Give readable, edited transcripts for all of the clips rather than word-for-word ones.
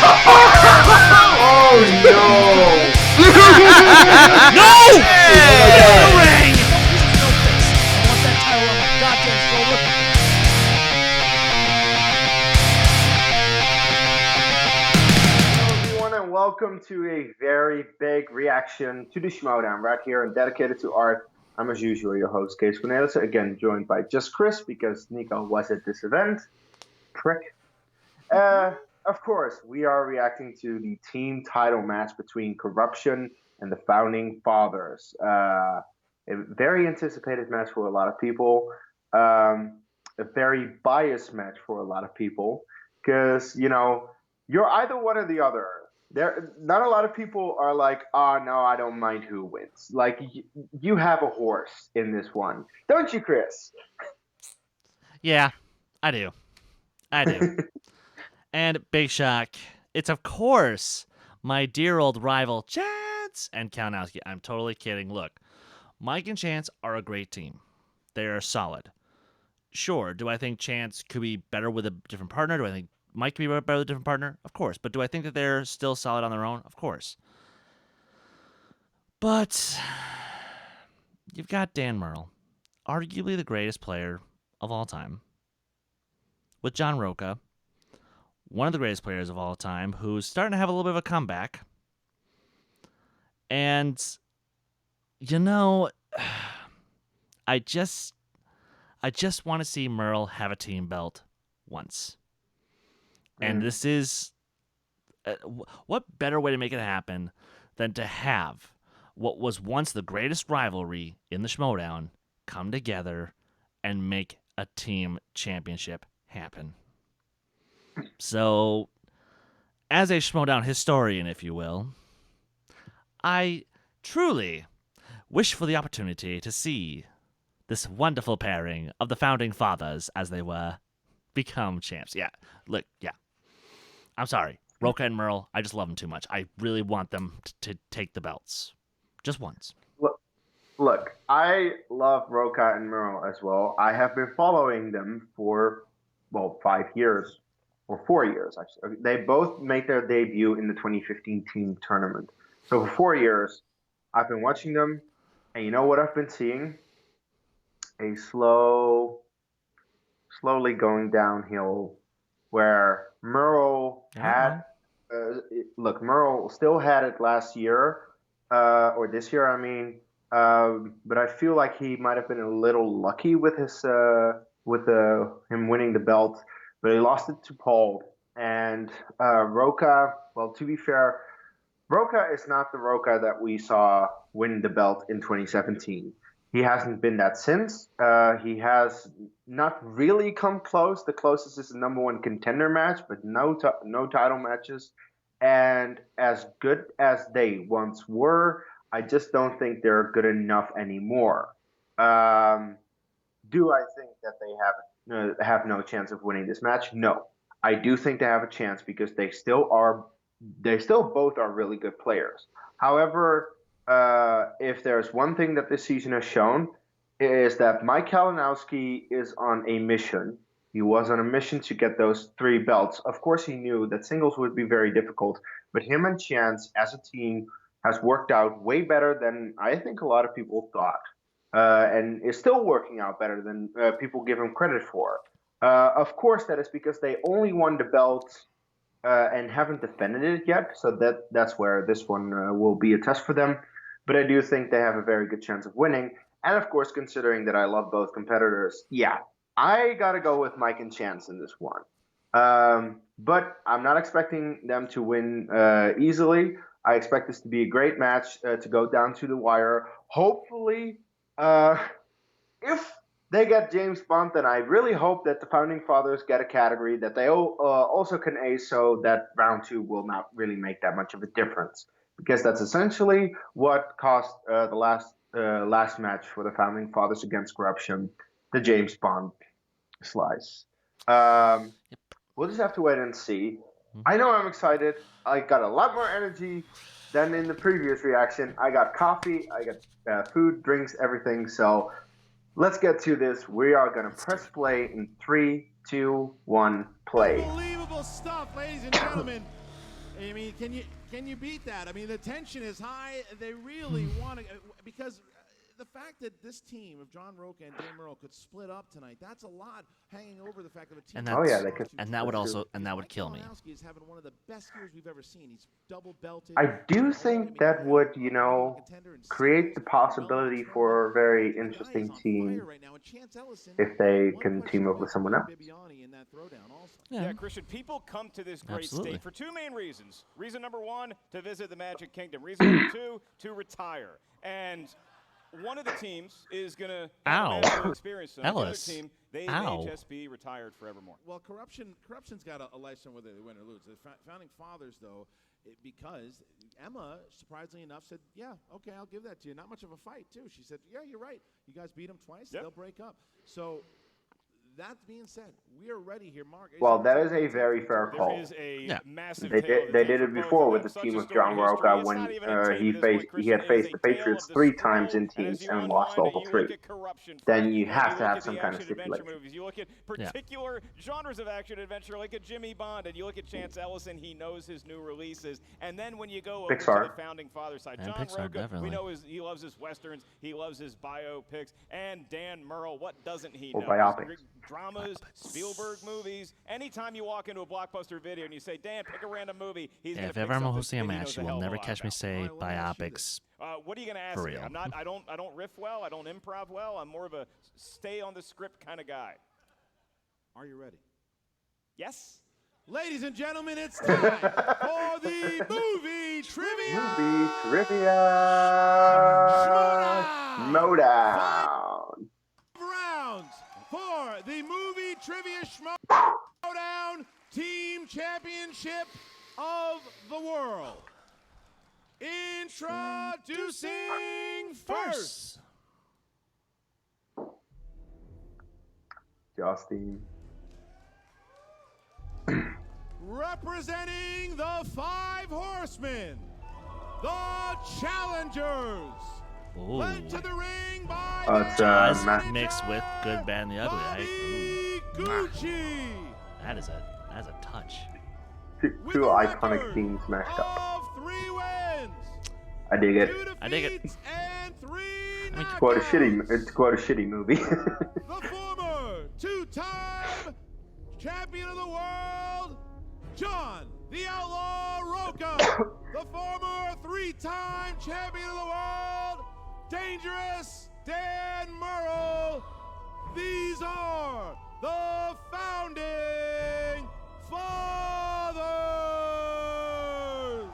Oh no! No! Ring! I want that title on my goddamn shoulder. Hello everyone and welcome to a very big reaction to the Schmoedown right here and dedicated to art. I'm as usual your host, Kees Cornelissen, again joined by just Chris because Nico was at this event. Prick. Of course, we are reacting to the team title match between KOrruption and the Founding Fathers. A very anticipated match for a lot of people. A very biased match for a lot of people because, you know, you're either one or the other. Not a lot of people are like, oh, no, I don't mind who wins. Like, you have a horse in this one. Don't you, Chris? Yeah, I do. And big shock, it's of course my dear old rival Chance and Kalinowski. I'm totally kidding. Look, Mike and Chance are a great team. They are solid. Sure, do I think Chance could be better with a different partner? Do I think Mike could be better with a different partner? Of course. But do I think that they're still solid on their own? Of course. But you've got Dan Murrell, arguably the greatest player of all time, with John Roca, one of the greatest players of all time, who's starting to have a little bit of a comeback. And, you know, I just want to see Murrell have a team belt once. And this is, what better way to make it happen than to have what was once the greatest rivalry in the Schmoedown come together and make a team championship happen. So, as a Schmoedown historian, if you will, I truly wish for the opportunity to see this wonderful pairing of the Founding Fathers, as they were, become champs. Yeah, look, yeah. I'm sorry. Roca and Murrell, I just love them too much. I really want them to take the belts. Just once. Look, I love Roca and Murrell as well. I have been following them for, 5 years. Or 4 years, actually. They both made their debut in the 2015 team tournament. So for 4 years, I've been watching them, and you know what I've been seeing? A slowly going downhill, where Murrell had, Murrell still had it last year, or this year, I mean, but I feel like he might have been a little lucky with his, him winning the belt. But he lost it to Paul. And Roca, well, to be fair, Roca is not the Roca that we saw win the belt in 2017. He hasn't been that since. He has not really come close. The closest is the number one contender match, but no title matches. And as good as they once were, I just don't think they're good enough anymore. Do I think that they have no chance of winning this match? No, I do think they have a chance because they still both are really good players. However, if there's one thing that this season has shown, is that Mike Kalinowski is on a mission. He was on a mission to get those 3 belts. Of course, he knew that singles would be very difficult, but him and Chance as a team has worked out way better than I think a lot of people thought. And is still working out better than people give him credit for. Of course, that is because they only won the belt and haven't defended it yet. So that's where this one will be a test for them. But I do think they have a very good chance of winning. And of course, considering that I love both competitors, yeah, I got to go with Mike and Chance in this one. But I'm not expecting them to win easily. I expect this to be a great match to go down to the wire. Hopefully, if they get James Bond, then I really hope that the Founding Fathers get a category that they also can ace, so that round 2 will not really make that much of a difference. Because that's essentially what cost the last match for the Founding Fathers against KOrruption, the James Bond slice. We'll just have to wait and see. I know I'm excited. I got a lot more energy than in the previous reaction. I got coffee, I got food, drinks, everything. So let's get to this. We are going to press play in 3, 2, 1, play. Unbelievable stuff, ladies and gentlemen. I mean, can you beat that? I mean, the tension is high. They really want to, because the fact that this team of John Roca and Dan Murrell could split up tonight, that's a lot hanging over the fact that a team. And Oh, yeah, that's- they could. and that would also and that would kill me. Malinowski is having one of the best years we've ever seen. He's double belted. I do think that would, create the possibility for a very interesting team if they can team up with someone else. Yeah, Christian, people come to this great Absolutely. state for two main reasons. Reason number one, to visit the Magic Kingdom. Reason number two, to retire. And one of the teams is going to have a magical experience. So the other Ellis. team, they Ow. may just be retired forevermore. Well, corruption's got a lifetime whether they win or lose. The founding fathers, though, because Emma, surprisingly enough, said, "Yeah, okay, I'll give that to you." Not much of a fight, too. She said, "Yeah, you're right. You guys beat them twice. Yep. They'll break up." So that being said, we are ready here, Mark. Well, that is a very fair call. There is a Yeah. massive They tale of did, the they tape did for it both before of with them. the Such team a of story John in history. Roca It's when not even a tape he at this point, had Christian. faced It is the a tale Patriots of the 3 Super times Bowl. in And teams as you and lost unwind all it, you 3. look at corruption, Then you and have look to have at some the kind of action-adventure stipulation. movies. You look at particular genres of action-adventure, like a Jimmy Bond, and you look at Chance Ellison. He knows his new releases. And then when you go over Pixar. to the founding father side, And John Pixar, Roca, definitely. we know he loves his westerns. He loves his biopics. And Dan Murrell, what doesn't he Or know? biopics. Dramas, Spielberg movies. Anytime you walk into a Blockbuster video and you say, Dan, pick a random movie, he's Yeah, going if to pick ever I'm something hosting a that he match, knows you a will hell of a never lot catch me about. say All right, let me ask you biopics. What are you going to ask For me? real. I don't riff well. I don't improv well. I'm more of a stay on the script kind of guy. Are you ready? Yes? Ladies and gentlemen, it's time for the movie trivia. Movie trivia. Schmoedown. Rounds for the movie trivia Schmoedown Team Championship of the World. Introducing first, Justin. representing the 5 Horsemen, the Challengers. Ooh. Led to the ring by It's, their Matt- mixed with Good, Bad, and the Ugly, right? Bobby Ooh. Gucci. That's a touch. Two iconic teams smashed up. Of 3 wins. I dig it. 2 I dig it. defeats and 3 It's quite a knockouts. shitty movie. The former 2-time champion of the world, John the Outlaw Roca. The former 3-time champion of the world, Dangerous Dan Murrell. These are the founding fathers.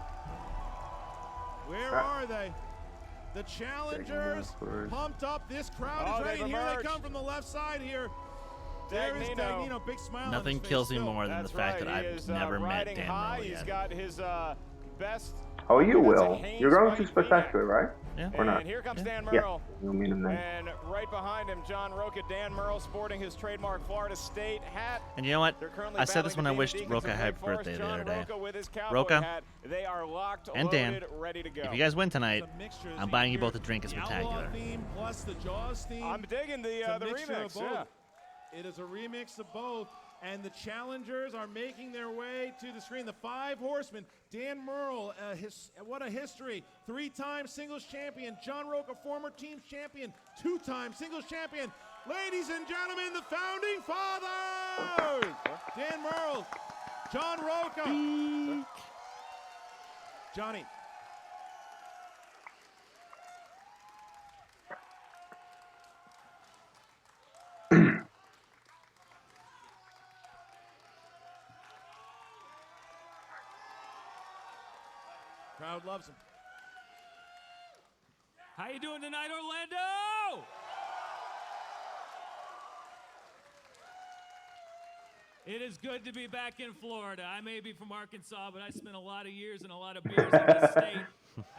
Where are they? The challengers pumped up. This crowd Oh, is ready. they've Here they emerged. come from the left side here. There is Dagnino. Dagnino, big smile. on Nothing his face kills me still. more than That's the fact right. that He I've is, never met riding Dan high. Murrell He's yet. got his best. Oh, you That's a will. Hanes You're going white to Spectacular, right? Yeah. Or not? And here comes Dan Yeah. Murrell. You'll meet him then. And right behind him, John Roca, Dan Murrell sporting his trademark Florida State hat. And you know what? They're currently I said this when I battling the wished Deacons Roca of happy Wake Forest. birthday the John other day. Roca with his cowboy Roca hat. They are locked, and Dan, loaded, ready to go. If you guys win tonight, It's a mixture, as I'm you buying you hear, both a drink at the Outlaw Spectacular. theme plus the Jaws theme. I'm digging the It's a mixture remix. of both. Yeah. It is a remix of both. And the challengers are making their way to the screen. The 5 Horsemen. Dan Murrell, what a history. 3-time singles champion. John Roca, former teams champion. 2-time singles champion. Ladies and gentlemen, the founding fathers. Dan Murrell, John Roca. Johnny. Crowd loves him. How you doing tonight, Orlando? It is good to be back in Florida. I may be from Arkansas, but I spent a lot of years and a lot of beers in this state,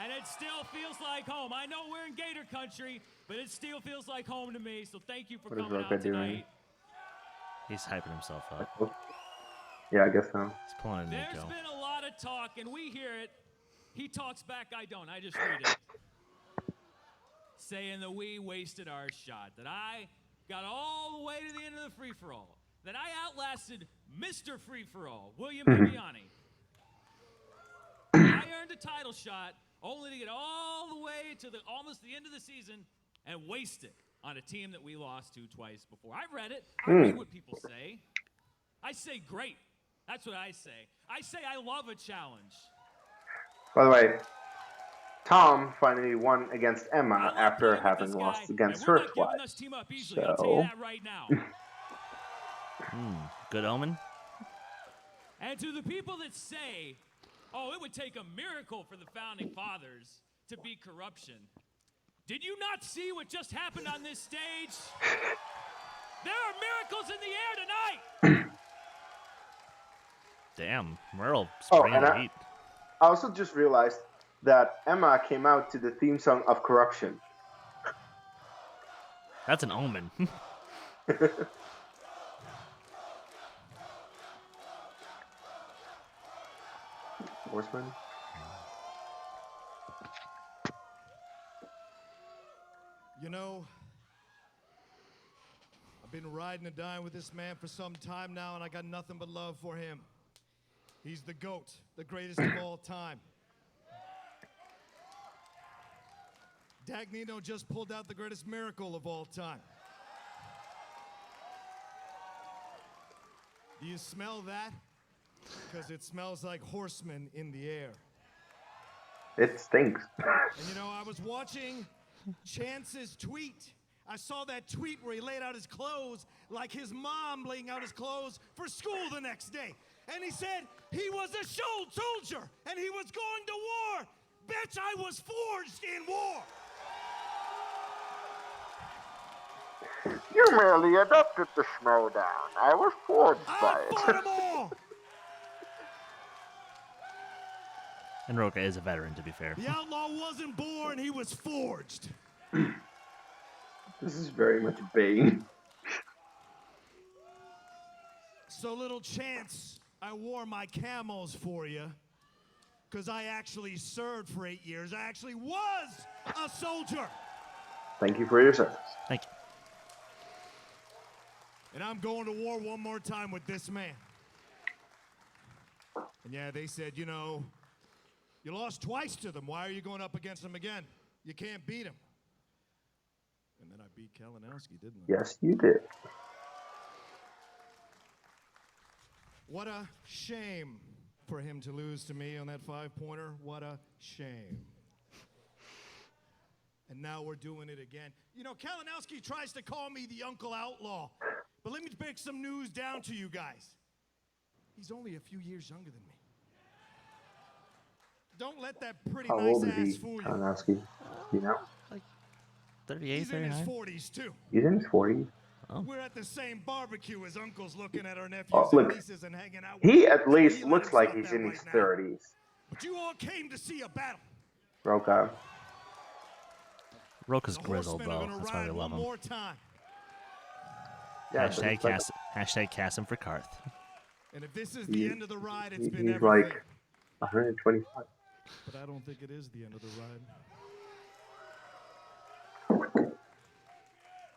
and it still feels like home. I know we're in Gator country, but it still feels like home to me, so thank you for What is coming Roca out tonight. doing? He's hyping himself up. Yeah, I guess so. He's pulling a There's Nico. been a lot of talk, and we hear it. He talks back, I don't. I just read it. Saying that we wasted our shot, that I got all the way to the end of the free-for-all, that I outlasted Mr. Free-for-all, William Bibiani. the title shot, only to get all the way to almost the end of the season and waste it on a team that we lost to twice before. I read it. I read what people say. I say great. That's what I say. I say I love a challenge. By the way, Tom finally won against Emma after having lost against her twice. So, I'll tell you that right now. Good omen. And to the people that say, oh, it would take a miracle for the Founding Fathers to beat corruption, did you not see what just happened on this stage? There are miracles in the air tonight. Damn, Merle Oh, spraying and the heat. I also just realized that Emma came out to the theme song of Corruption. That's an omen. Horseman? You know, I've been riding and dying with this man for some time now, and I got nothing but love for him. He's the GOAT, the greatest of all time. Dagnino just pulled out the greatest miracle of all time. Do you smell that? Because it smells like horsemen in the air. It stinks. And you know, I was watching Chance's tweet. I saw that tweet where he laid out his clothes like his mom laying out his clothes for school the next day. And he said he was a soldier and he was going to war. Bitch, I was forged in war. You merely adopted the Schmoedown. I was forged by I it. fought them all. And Roca is a veteran, to be fair. The outlaw wasn't born, he was forged. This is very much Bane. So little Chance, I wore my camos for you. Because I actually served for 8 years. I actually was a soldier. Thank you for your service. Thank you. And I'm going to war one more time with this man. And yeah, they said, you know, you lost twice to them. Why are you going up against them again? You can't beat him. And then I beat Kalinowski, didn't I? Yes, you did. What a shame for him to lose to me on that 5-pointer. What a shame. And now we're doing it again. You know, Kalinowski tries to call me the Uncle Outlaw. But let me break some news down to you guys. He's only a few years younger than me. Don't let that pretty How nice old is ass he, fool you. Kalinowski? You know? 38, He's in his 39? 40s, too. He's in his 40s. We're at the same barbecue as uncles looking at our nephews Oh, and look. nieces and hanging out. He at with least He let looks him like stop he's that in right his now. 30s. But you all came to see a battle. Roca. Roca's The grizzled, horsemen are though. gonna That's why we ride love one him. more time. Yeah, but Hashtag cast him for Karth. And if this is the end of the ride, it's been he's everything. like 125. But I don't think it is the end of the ride.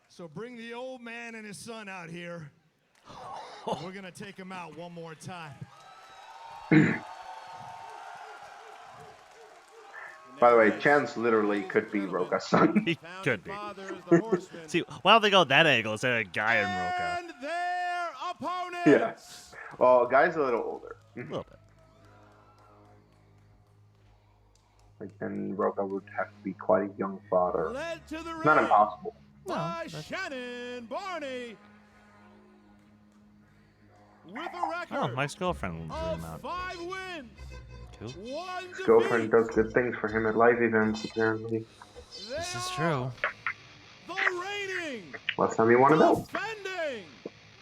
So bring the old man and his son out here. We're gonna take him out one more time. By the way, Chance literally could be Roca's son. He could be. Fathers, the horsemen, See, why don't they go that angle instead of a guy in Roca? and their opponents. Yeah. Well, guy's a little older. A little bit. Like, then Roca would have to be quite a young father. Led to the Not ring impossible. by that's- Shannon Barney. With a record Oh, Mike's girlfriend blew him of out. 5 wins, Cool. 1 His defeat. girlfriend does good things for him at live events, apparently. This is true. The reigning, Last time he won a belt. defending,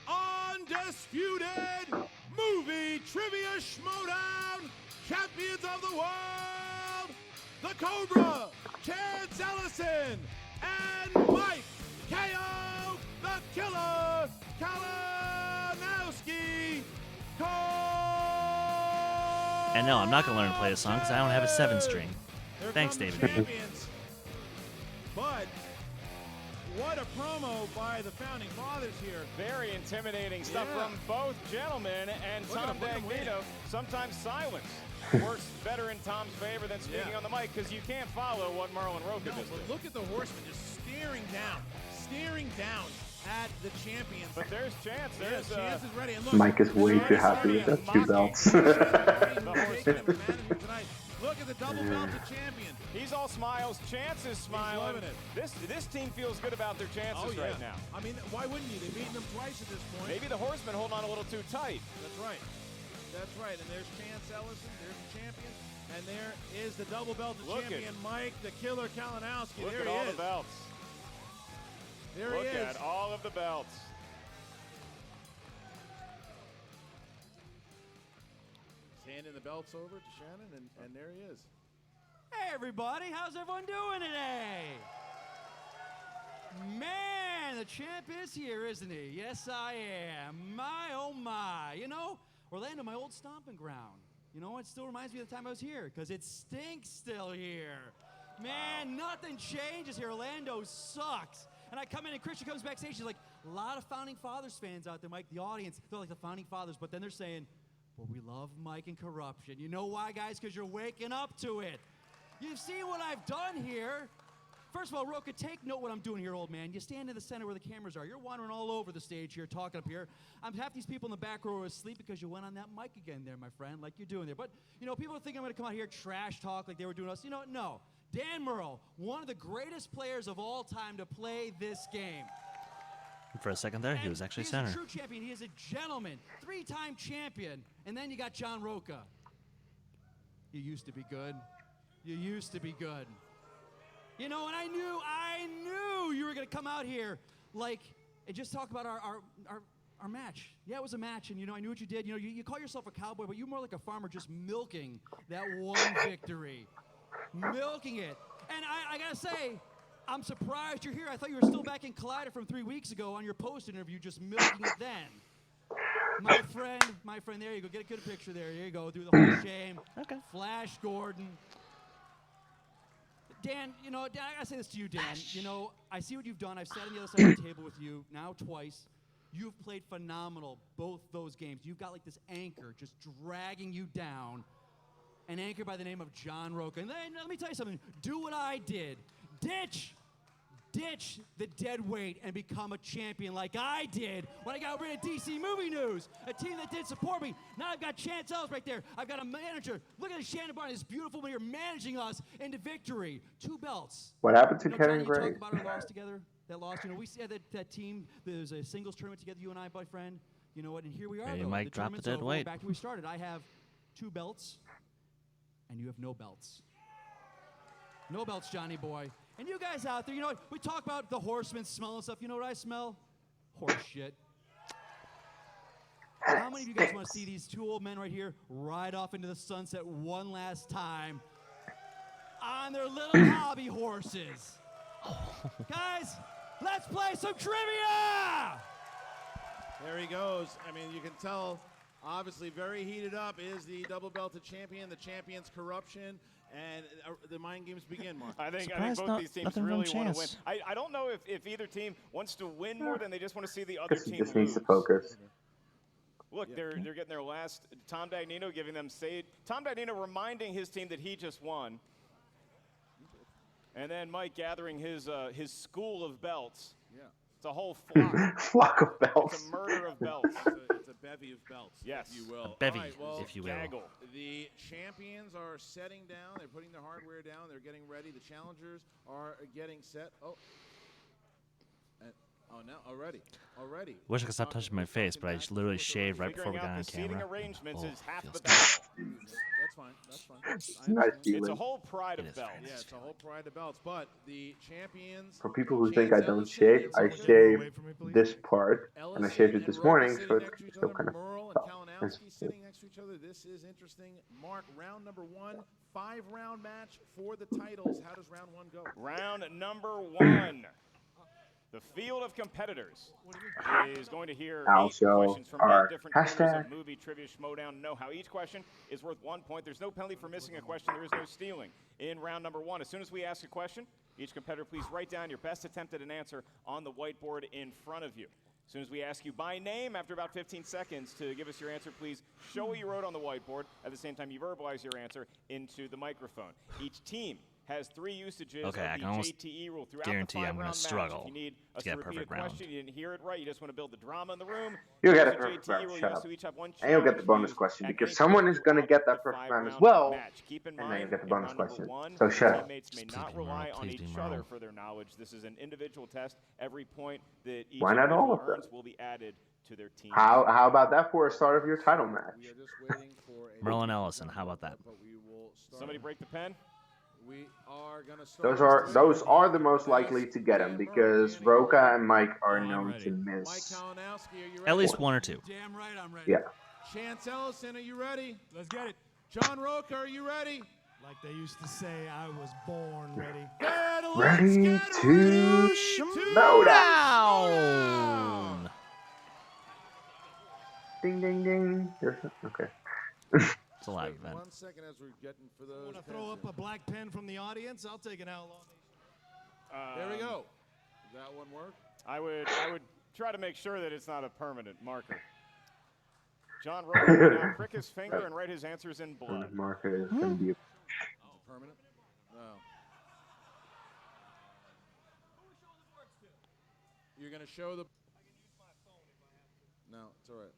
undisputed movie trivia Schmoedown champions of the world, the Cobra, Chance Ellison, and Mike KO, the Killer, Kalinowski, And no, I'm not going to learn to play this song because I don't have a 7 string. Here Thanks, come the David. champions. But what a promo by the Founding Fathers here. Very intimidating stuff Yeah. from both gentlemen, and Look at Tom him, look at him win. Dagnino, sometimes silence works better in Tom's favor than speaking Yeah. on the mic, because you can't follow what Merlin Roca No, just but did. look at the Horsemen just staring down at the champions. But there's Chance. There's Chance is ready. And look, Mike is way there's too already happy with somebody those 2 belts. taking him advantage tonight. Look at the double belt to champion. He's all smiles. Chance is smiling. loving it. This team feels good about their chances right now. I mean, why wouldn't you? They've beaten them twice at this point. Maybe the Horsemen holding on a little too tight. That's right. That's right. And there's Chance Ellison. There's the champion. And there is the double belt to champion Mike, the killer Kalinowski. Look there at he all is. the belts. There Look he is. at all of the belts. He's handing the belts over to Shannon, and there he is. Hey everybody, how's everyone doing today? Man, the champ is here, isn't he? Yes, I am. My, oh my. You know, Orlando, my old stomping ground. You know, it still reminds me of the time I was here, because it stinks still here. Man, nothing changes here. Orlando sucks. And I come in and Christian comes backstage, he's like, a lot of Founding Fathers fans out there, Mike, the audience, they're like the Founding Fathers, but then they're saying, well, we love Mike and Corruption. You know why, guys? Because you're waking up to it. You've seen what I've done here. First of all, Roca, take note what I'm doing here, old man. You stand in the center where the cameras are. You're wandering all over the stage here, talking up here. Half these people in the back row are asleep because you went on that mic again there, my friend, like you're doing there. But, you know, people think I'm going to come out here, trash talk like they were doing us. You know what? No. Dan Murrell, one of the greatest players of all time to play this game. For a second there, he was actually center. He's a true champion. He is a gentleman, 3-time champion. And then you got John Roca. You used to be good. You used to be good. You know, and I knew you were going to come out here like and just talk about our match. Yeah, it was a match, and, you know, I knew what you did. You know, you call yourself a cowboy, but you're more like a farmer just milking that one victory. Milking it. And I got to say, I'm surprised you're here. I thought you were still back in Collider from 3 weeks ago on your post interview, just milking it then. My friend, there you go. Get a good picture there. There you go. Do the whole shame. Okay. Flash Gordon. Dan, you know, Dan, I gotta say this to you, Dan. You know, I see what you've done. I've sat on the other side of the table with you now twice. You've played phenomenal both those games. You've got like this anchor just dragging you down. An anchor by the name of John Roca. And then, let me tell you something. Do what I did. Ditch the dead weight and become a champion like I did when I got rid of DC Movie News, a team that did support me. Now I've got Chance Ellis right there. I've got a manager. Look at Shannon Barney, this beautiful man here managing us into victory. 2 belts. What happened to You know, Kevin Johnny, Gray? you talk about our loss together. That loss, you know, we said that team, there's a singles tournament together, you and I, my friend. You know what, and here we are, Hey, though. Mike, drop the tournament's dead over. weight. We're back to where we started. I have 2 belts, and you have no belts. No belts, Johnny boy. And you guys out there, you know what? We talk about the Horsemen smelling stuff. You know what I smell? Horse shit. How many of you guys want to see these 2 old men right here ride off into the sunset one last time on their little hobby horses? Guys, let's play some trivia! There he goes. I mean, you can tell, obviously, very heated up is the double belted champion, the champion's Corruption. And the mind games begin, Mark. I think Surprised both these teams nothing from really want to win. Chance. I don't know if either team wants to win more than they just want to see the other team Just lose. needs to focus. Look, they're getting their last. Tom Dagnino giving them sage. Tom Dagnino reminding his team that he just won. And then Mike gathering his school of belts. Yeah. It's a whole flock. Flock of It's belts. a murder of belts. It's a bevy of belts, Yes. if you will. A bevy, All right, well, if you will. Gaggle. the champions are setting down. They're putting their hardware down. They're getting ready. The challengers are getting set. Now already. Wish I could stop touching my face, but I just literally shaved right before we Figuring got out on the seating camera. arrangements Oh, is half feels the good. battle. That's fine. I Nice understand. It's a feeling. whole pride It of is belts. Yeah, it's a whole pride of belts. But the champions. For people who Chance think I don't Ellison shave, and I Roca- shave this part, Ellison and I shaved it and this Roca morning, sitting so it's next to each still other, kind of Merle and soft. Kalinowski sitting next to each other. This is interesting. Mark, round number 1, 5-round match for the titles. How does round 1 go? Round number 1. The field of competitors is going to hear I'll 8 show questions from our 8 different corners hashtag. of movie trivia Schmoedown. Know how each question is worth 1 point. There's no penalty for missing a question. There is no stealing in round number 1. As soon as we ask a question, Each competitor, please write down your best attempt at an answer on the whiteboard in front of you. As soon as we ask you by name, after about 15 seconds to give us your answer, please show what you wrote on the whiteboard. At the same time, you verbalize your answer into the microphone. Each team has 3 usages of the JTE rule throughout guarantee the 5-round I'm going match. to struggle If you need us to get a repeat a perfect question, round. you didn't hear it right, you just want to build the drama in the room. You'll get Use a the perfect JTE round. rule. Shut Yes, up. so each have one And you'll get challenge the bonus to question at because any someone point is going to throughout get that the perfect round as 5-round well. match. Keep in And then mind, you'll get the in bonus round number question. 1, So shut up. teammates may Just not please be Merle, rely on please each be other Merle. for their knowledge. This is an individual test. Every point that each Why not all individual of them? earns will be added to their team. How about that for a start of your title match? We are just waiting for a Merlin Ellison, how about that? But we will start. Somebody break the pen. We are going to start. Those are the most likely to get him because Roka and Mike are I'm known ready. to Mike miss. Kalinowski, are you ready? At least 1 or 2. Damn right I'm ready. Yeah. Chance Ellison, are you ready? Let's get it. John Roca, are you ready? Like they used to say, I was born ready. Good, let's Ready get to Schmoedown! Ding ding ding. Okay. It's a live Wait event. 1 second as we're getting for those. Want to throw pens up a black pen from the audience? I'll take an outlaw. in. There we go. Does that one work? I would try to make sure that it's not a permanent marker. John Roca will now prick his finger and write his answers in blood. Marker is going to be a Permanent? No. You're going to show the. No, it's all right.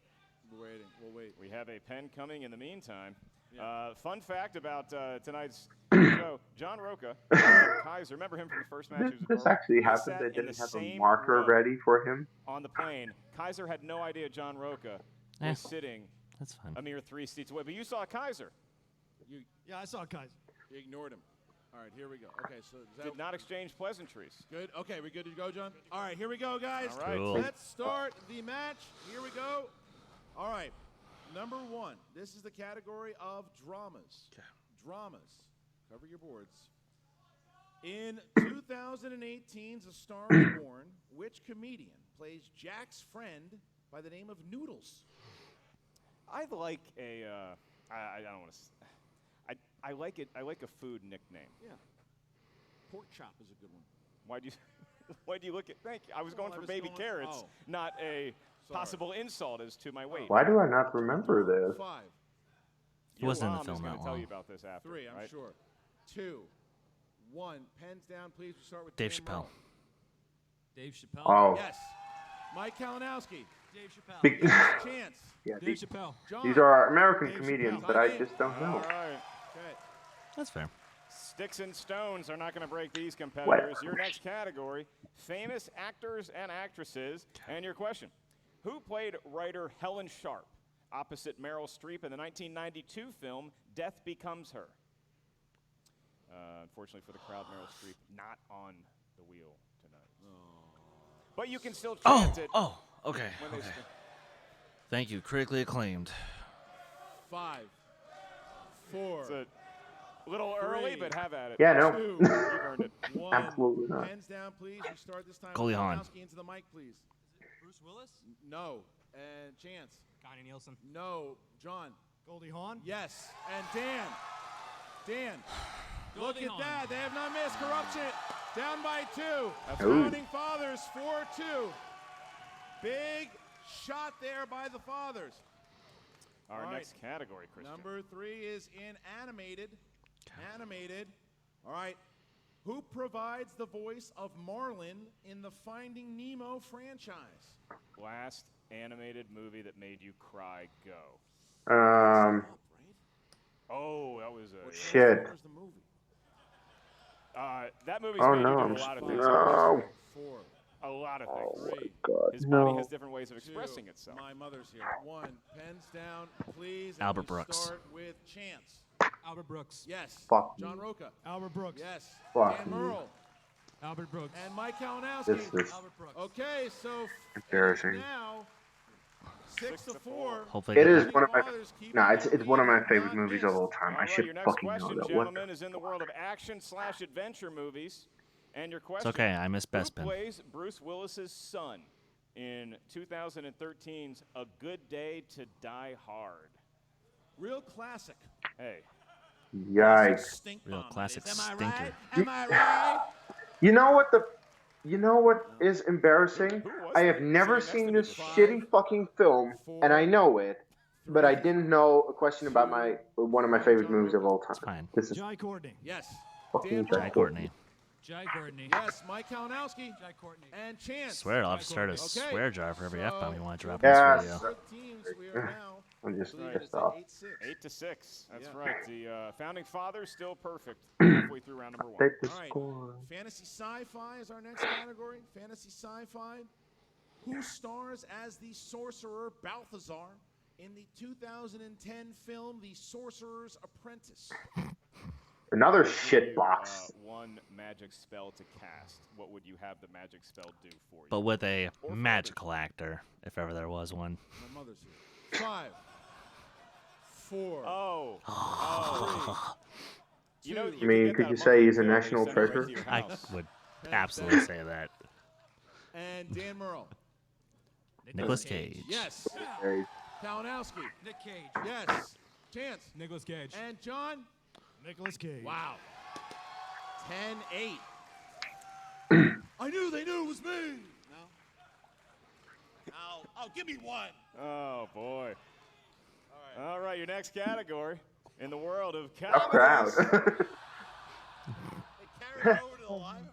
We're waiting. We'll wait. We have a pen coming in the meantime. Yeah. Fun fact about tonight's show, John Roca, Kaiser, remember him from the first match? He was This a actually He happened. sat They in didn't the have a same marker row ready for him. on the plane. Kaiser had no idea John Roca Eh. was sitting That's fine. a mere 3 seats away. But you saw Kaiser. Yeah, I saw Kaiser. You ignored him. All right, here we go. Okay, so is that Did not exchange pleasantries. good? Okay, we good to go, John? All right, here we go, guys. All right. Cool. Let's start the match. Here we go. All right, number 1. This is the category of dramas. Dramas. Cover your boards. In 2018's A Star is Born, which comedian plays Jack's friend by the name of Noodles? I'd like a, I don't want to, I like it. I like a food nickname. Yeah. Pork chop is a good one. Why do you look at? Thank you. I was going I for was baby going- carrots, oh. not a Sorry. possible insult as to my weight. Why do I not remember this? 5, He wasn't in the Your film mom is that going to tell long. you about this after. 3, I'm right? sure. 2, 1. Pens down, please. We start with Dave Dan Chappelle. Merle. Dave Chappelle. Oh, Yes. Mike Kalinowski. Dave Chappelle. Big- Yes. Chance. yeah. Dave Chappelle. John. These are American Dave comedians Chappelle. that I just don't All know. right. Okay. That's fair. Sticks and stones are not going to break these competitors. What? Your next category, famous actors and actresses. And your question, who played writer Helen Sharp opposite Meryl Streep in the 1992 film Death Becomes Her? Unfortunately for the crowd, Meryl Streep not on the wheel tonight. But you can still chant it. Okay. when they Okay. st- Thank you. Critically acclaimed. 5, 4, It's a little early, but have at it. Yeah, no. 2, You've earned it. 1. Absolutely not. Pens down, please. We start this time. Goalie with Hahn. Kalinowski into the mic, please. Bruce Willis. No. And Chance. Connie Nielsen. No. John. Goldie Hawn. Yes. And Dan. Dan. Look Goldie at Hawn. that. They have not missed. Corruption. Down by 2. That's Ooh. Founding Fathers 4-2. Big shot there by the Fathers. Our All next category, Christian. Number 3 is in animated. Animated. All right. Who provides the voice of Marlin in the Finding Nemo franchise? Last animated movie that made you cry, go. Oh, that was a... Shit. Where's the movie? That movie's Oh made no, you I'm do a lot of things. no. 4, A lot of Oh things. my 3, god, His body no. has different ways of 2. expressing itself. My mother's here. 1. Pens down, please. and Albert we Brooks. Start with Chance. Albert Brooks. Yes. Fuck John me. Roca. Albert Brooks. Yes. Fuck Dan me. Merle. Albert Brooks. And Mike Kalinowski. This is Albert Brooks. Okay, so embarrassing. now 6-4. Hopefully, It get is that. one of my. Fathers keep No, it it's one of my not favorite movies of all missed. time. All I right, should your next fucking question, know that. What? gentlemen, is in the world of action/adventure movies. And your question, It's okay. I missed who Best Pin. plays Bruce Willis's son in 2013's A Good Day to Die Hard? Real classic. Hey, Yikes. Stink Real bomb, classic that is. Am I stinker. right? Am I right? You know what is embarrassing? Who was I that have never sitting seen next this to me? shitty fucking film, and I know it, but I didn't know a question about one of my favorite movies of all time. It's fine. This is Jai Courtney. Yes. fucking Dan Jai Merle. Courtney. Jai Courtney. Yes, Mike Kalinowski. Jai Courtney. And Chance. Swear, I'll have to start a Okay. swear jar for every F-bomb you want to drop Yeah, in this video. Good teams. We are now. I'm just I believe it pissed is at off. 8-6. 8-6. That's Yeah. right. The founding fathers still perfect halfway through round number 1. Take the All right. score. Fantasy sci-fi is our next category. Fantasy sci-fi. Who stars as the sorcerer Balthazar in the 2010 film The Sorcerer's Apprentice? Another Give shit you, box. one magic spell to cast. What would you have the magic spell do for you? But with a magical actor, if ever there was one. My mother's here. 5, 4. Oh. You know, I mean, could you say he's a national treasure? I would absolutely say that. And Dan Merle. Nicolas Cage. Yes. Hey, Kalinowski. Nick Cage. Yes. Chance. Nicolas Cage. And John. Nicolas Cage. Wow. 10-8. I knew they knew it was me. No. Oh, give me one. Oh, boy. All right, your next category in the world of tough crowd. comedies. They carried over to the live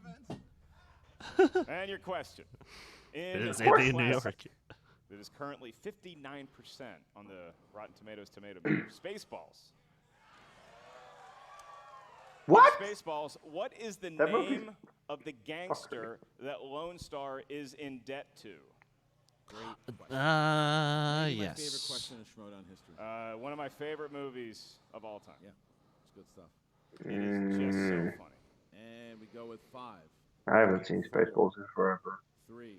event. And your question. It In is the Andy in New classic York. that is currently 59% on the Rotten Tomatoes tomato meter, Spaceballs. What? Spaceballs, what is the That movie's name of the gangster that Lone Star is in debt to? Maybe my favorite Yes. question in Schmoedown history. One of my favorite movies of all time. Yeah, it's good stuff. It is just so funny. And we go with 5, I haven't seen Spaceballs in forever. 3,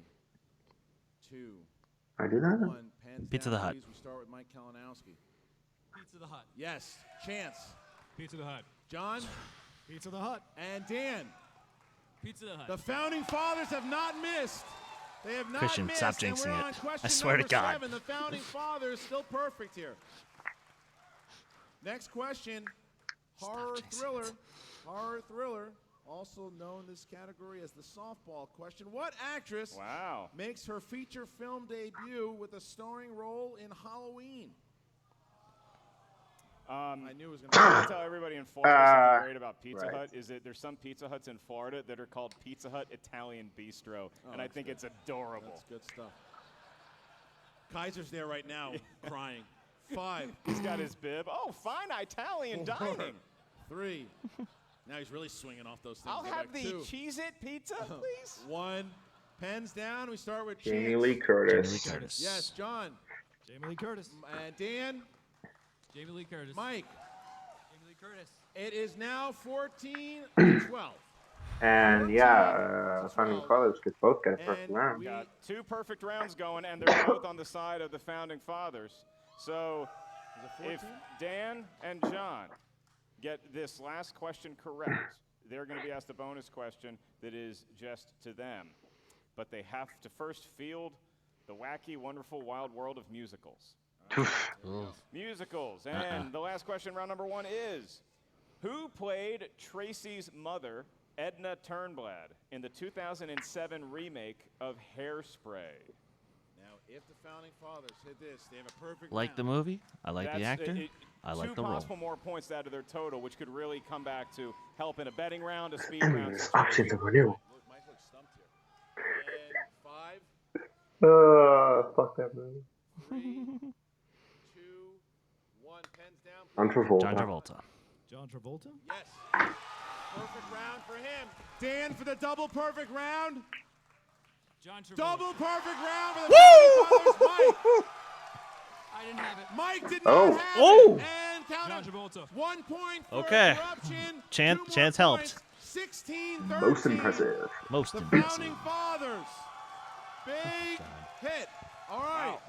2, I did not. 1. Pens Pizza down, the Hut. please. We start with Mike Kalinowski. Pizza the Hut. Yes. Chance. Pizza the Hut. John. Pizza the Hut. And Dan. Pizza the Hut. The founding fathers have not missed. They have not Christian, missed. stop and jinxing we're it. on question I swear to number God. 7. The founding fathers still perfect here. Next question. Horror jinxing thriller. it. Horror thriller, also known in this category as the softball question. What actress Wow. makes her feature film debut with a starring role in Halloween? I knew it was going I to tell everybody in Florida something great about Pizza right. Hut is that there's some Pizza Huts in Florida that are called Pizza Hut Italian Bistro, and I that's think good. it's adorable. That's good stuff. Kaiser's there right now, crying. 5, He's got his bib. Oh, fine Italian dining. 3. Now he's really swinging off those things. I'll Go have back. the 2, Cheez-It pizza, please. 1. Pens down. We start with Jamie Chance. Lee Jamie Lee Curtis. Curtis. Yes, John. Jamie Lee Curtis. And Dan. Jamie Lee Curtis. Mike. Jamie Lee Curtis. It is now 14-12. And yeah, Founding Fathers could both get a first And round. we- Got 2 perfect rounds going, and they're both on the side of the founding fathers. So if Dan and John get this last question correct, they're going to be asked a bonus question that is just to them. But they have to first field the wacky, wonderful, wild world of musicals. Musicals. And the last question, round number 1, is who played Tracy's mother, Edna Turnblad, in the 2007 remake of Hairspray? Now, if the founding fathers hit this, they have a perfect Like the round. movie. I like the actor. I like the Two role. possible more points to add to their total, which could really come back to help in a betting round, a speed round. Endless options of renewal. Look, Mike looks stumped here. And 5, Fuck that movie. 3, 2, 1. Pens down. On Travolta. John Travolta. John Travolta. Yes. Perfect round for him. Dan for the double perfect round. John Travolta. Double perfect round for the founding fathers. Mike. I didn't have it. Mike did Oh. not have Oh. it. And count John it. Travolta. 1 point for Okay. corruption. Chance- 2 more Chance helped. points. 16-13. Most impressive. Most The impressive. founding fathers. Big hit. All right.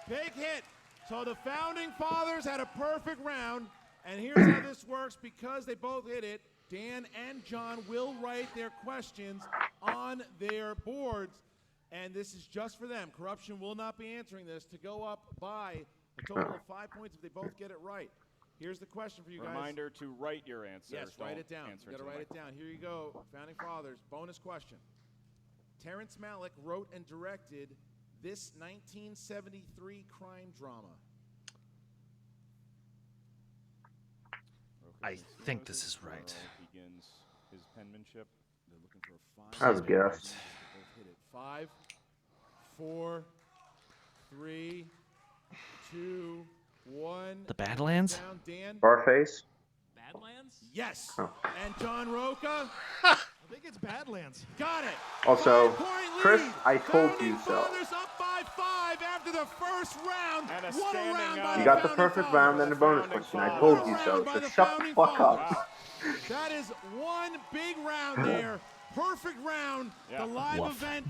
Big hit. So the founding fathers had a perfect round. And here's how this works. Because they both hit it, Dan and John will write their questions on their boards. And this is just for them. Corruption will not be answering this to go up by a total of 5 points if they both get it right. Here's the question for you guys. Reminder to write your answer. Yes, write it down. Answer You got to write it down. Here you go, Founding Fathers. Bonus question. Terrence Malick wrote and directed this 1973 crime drama. I think this is right. Begins his penmanship. They're looking for a 5. I would guess. Both hit it. 5, 4, 3, 2, 1. The Badlands? Down, Dan. Barface. Badlands? Yes. Oh. And John Roca. I think it's Badlands. Got it. Also, 5-point Chris, lead. I told Founding you so. Fathers up by 5 after the first round. And a What a standing round by ovation. You got the Founding perfect Fathers. round and the bonus question. I told you so. So shut the fuck up. That is one big round there. Perfect round. Yeah. The live Woof. event.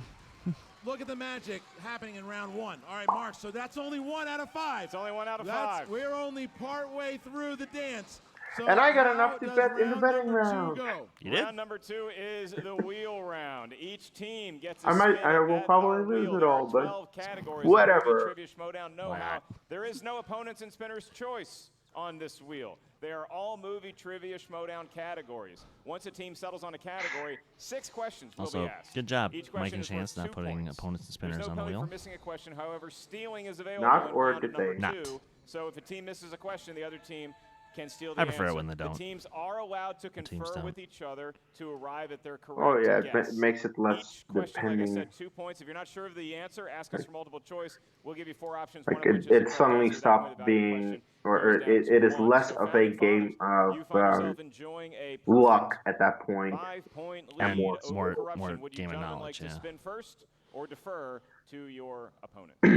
Look at the magic happening in round 1. All right, Mark, so that's only 1 out of 5. It's only 1 out of 5. We're only part way through the dance. So And I got how enough to does bet in the betting number 2 round. go? You did? Round number 2 is the wheel round. Each team gets a I might- spin I at will that probably wheel. lose it There are all, but 12 categories of whatever. Movie Trivia Schmoedown know-how. What? There is no opponents and spinners choice on this wheel. They are all movie trivia Schmoedown categories. Once a team settles on a category, 6 questions will Also, be asked. good job, Each Mike question and is worth Chance, not 2 putting points. opponents and spinners There's no on the penalty wheel. for missing a question. However, stealing is available Not in or round did number they? Not. 2. So if a team misses a question, the other team can steal the I prefer it answer. when they don't. The teams are allowed to teams confer don't. with each other to arrive at their correct Oh yeah, it guess. makes it less Each question, like I depending. said, 2 points. If you're not sure of the answer, ask us for multiple choice. We'll give you 4 options. Like one of which is it the suddenly correct answer. That way stopped the value of the being, question or goes down it to is 1. less So of a Founding game Fathers, you of find yourself enjoying a perfect luck at that point. 5-point and lead more- over more Corruption. Would you game of gentlemen knowledge, like to yeah. spin first or defer to your opponent? I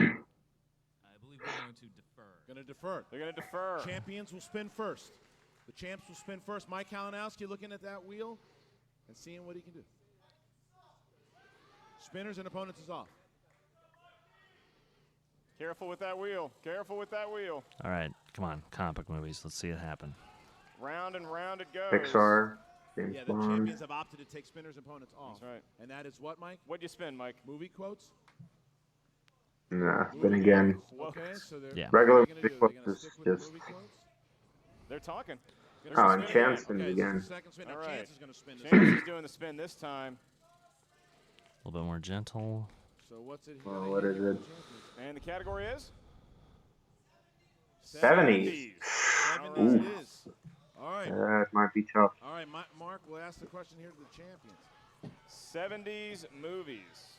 believe we're going to defer. Going to defer. They're going to defer. Champions will spin first. The champs will spin first. Mike Kalinowski looking at that wheel and seeing what he can do. Spinners and opponents is off. Careful with that wheel. Careful with that wheel. All right, come on, comic book movies. Let's see it happen. Round and round it goes. Pixar, James Yeah, the Bond. champions have opted to take spinners and opponents off. That's right. And that is what, Mike? What'd you spin, Mike? Movie quotes? Nah, then Movie again, quotes. Okay, so they're Yeah. regular what are they gonna do? They're quotes gonna is stick with the just. movie quotes? They're talking. Oh, and Spin Chance again. spins Okay, again. this is the second spin. Now All Chance right. is going to spin this James one. is doing the spin this time. A little bit more gentle. So what's it? Well, what is it? And the category is? 70s. 70s it is. All right. That might be tough. All right, Mark, we'll ask the question here to the champions. 70s movies.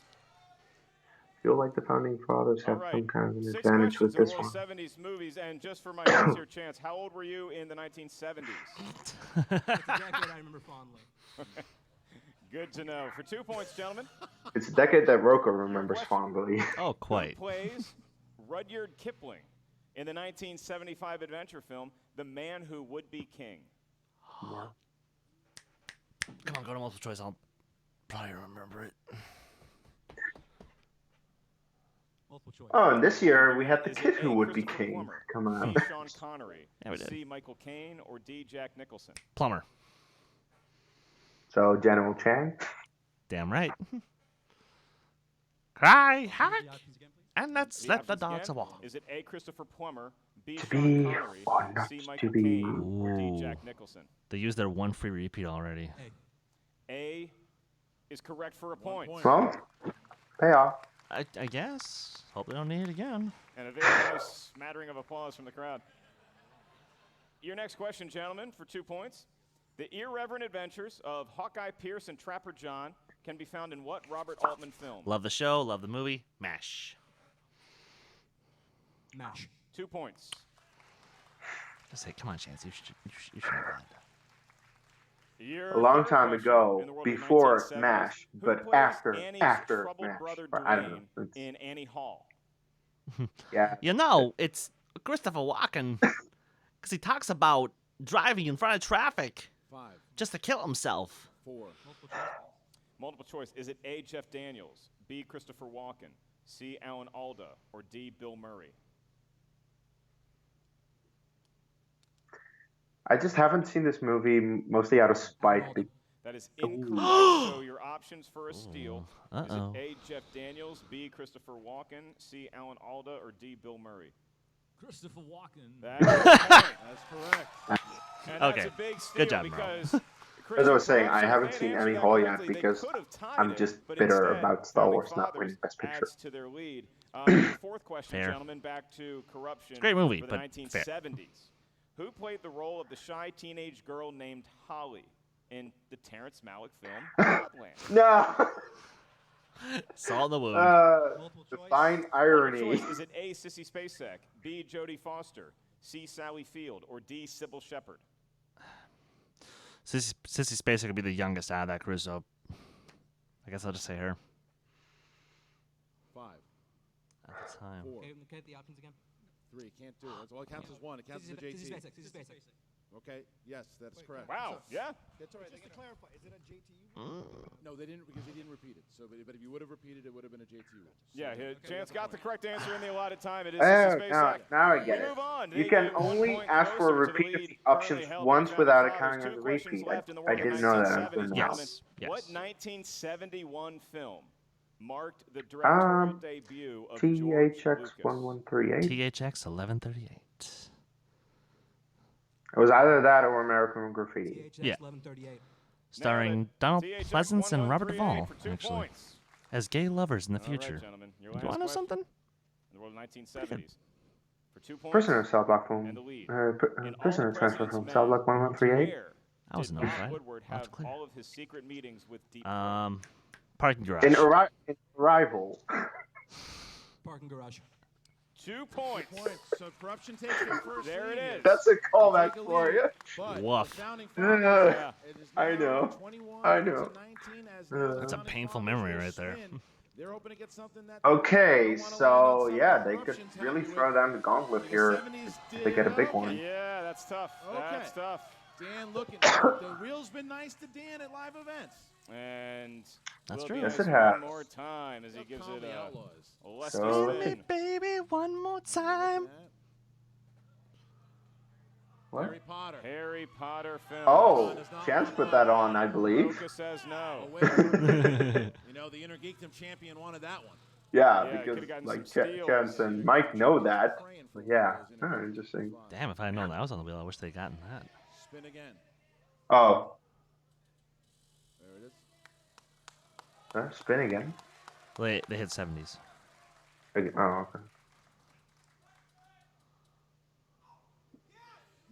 Feel like the founding fathers All have right. some kind of an 6 advantage with questions this in one. 70s movies. And just for my sincere chance, how old were you in the 1970s? It's a decade I remember fondly. Good to know. For 2 points, gentlemen. It's a decade that Roca remembers fondly. Oh, Who quite. plays Rudyard Kipling in the 1975 adventure film The Man Who Would Be King? Come on, go to multiple choice. I'll probably remember it. Multiple choice. Oh, and this year we had the Is kid it who A, would be Christopher king Plummer, come out. B, Sean Connery, Yeah, we did. C, Michael Caine, or D, Jack Nicholson? Plumber. So General Chang. Damn right. Cry, havoc, The options again, please. and let's The let the options dogs again, walk. Is it A, Christopher Plummer, B, To Sean be Connery, or not C, to Michael be. Caine, or D, Ooh. Jack Nicholson? They used their one free repeat already. A is correct for a point. Well, payoff. I guess. Hope they don't need it again. And a very nice smattering of applause from the crowd. Your next question, gentlemen, for 2 points. The irreverent adventures of Hawkeye Pierce and Trapper John can be found in what Robert Altman film? Love the show, love the movie. MASH. MASH. 2 points. Just say, come on, Chance. You should know that. Your A long third time question ago, in the world of the before 1970s. MASH, Who but plays after Annie's troubled MASH. brother Or I don't Dwayne know. It's- in Annie Hall? Yeah. You know, it's Christopher Walken because he talks about driving in front of traffic 5, just to kill himself. 4, Multiple choice. Multiple choice. Is it A, Jeff Daniels, B, Christopher Walken, C, Alan Alda, or D, Bill Murray? I just haven't seen this movie mostly out of spite. That is incorrect. So your options for a steal. Ooh. Uh-oh. Is it A, Jeff Daniels, B, Christopher Walken, C, Alan Alda, or D, Bill Murray? Christopher Walken. That's correct. And Okay. that's a big steal Good job, Merle. because As I was saying, I KOrruption, haven't they seen answered Annie that Hall yet correctly. They because could have tied I'm it, just but bitter instead, about Star Founding Wars not Fathers winning Best Picture. adds to their lead. Your fourth question, Fair. gentlemen, back to Corruption. Great movie, for the but 1970s. Who played the role of the shy teenage girl named Holly in the Terrence Malick film Copland? No. Salt in the wound. Multiple choice. Divine Multiple irony. choice. Is it A, Sissy Spacek, B, Jodie Foster, C, Sally Field, or D, Sybil Shepherd? Sissy Spacek could be the youngest out of that crew, so I guess I'll just say her. 5, At the time. 4, Okay, the options again. 3. Can't do it. That's all it counts as one. It counts as a Sissy JT. Spacek, Sissy Spacek. Okay. Yes, that's correct. Wow, yeah. That's all right. Just to clarify, is it a JTU? No, they didn't because he didn't repeat it. So, but if you would have repeated, it would have been a JT. Yeah, Chance got the correct answer in the allotted time. It is Oh, Sissy now, Spacek. now I We get it. move on. You They can get 1 only point ask for a closer to the repeat of lead the options currently held once by without Founding accounting Fathers. as a 2 questions repeat. left in the I world of didn't know that until 1970s, now. gentlemen. Yes. What 1971 film marked the directorial debut of George THX Lucas? 1138. THX 1138. It was either that or American Graffiti. THX Yeah. 1138. Starring Donald THX Pleasance and Robert 1138 Duvall, for 2 actually, points. as gay lovers in the All right, future. gentlemen, your Do last I know question something? In the world of 1970s. For 2 points. Prisoner of Cell Block And film. the lead. In Prisoner All the transfer President's from Men, Cell Block 1138. where I wasn't did notified. Bob Woodward I'll have have to clear. all of his secret meetings with Deep Parking garage. In Arrival. Parking garage. 2 points. So Corruption takes the first There lead it here. is. That's a callback Take a for lead, you. but Woof. the Founding Yeah. Fathers, it is I now know. 21 I to know. 19 as now the That's a Founding painful Fathers memory will right there. spin. They're hoping to get something that they Okay, don't wanna so land on something yeah, they could Corruption's really happy throw with. down the gauntlet The here. 70s They get a big okay. one. Yeah, that's tough. That's Okay. tough. Dan looking. The wheel's been nice to Dan at live events. And That's will true. be Yes, nice it has. one more time as he gives Call it the a Outlaws. lusty So- spin. Baby, one more time. What? Harry Potter. Harry Potter film. Oh, Chance put that on, I believe. Roca says no. Oh, wait. You know, the Inner Geekdom champion wanted that one. Yeah, Yeah, he because could've gotten like some steals. Chance and Mike know that. But yeah, interesting. Damn, if I had known that was on the wheel, I wish they'd gotten that. Spin again. Oh, There it is. spin again. They hit 70s. Okay. Oh, okay.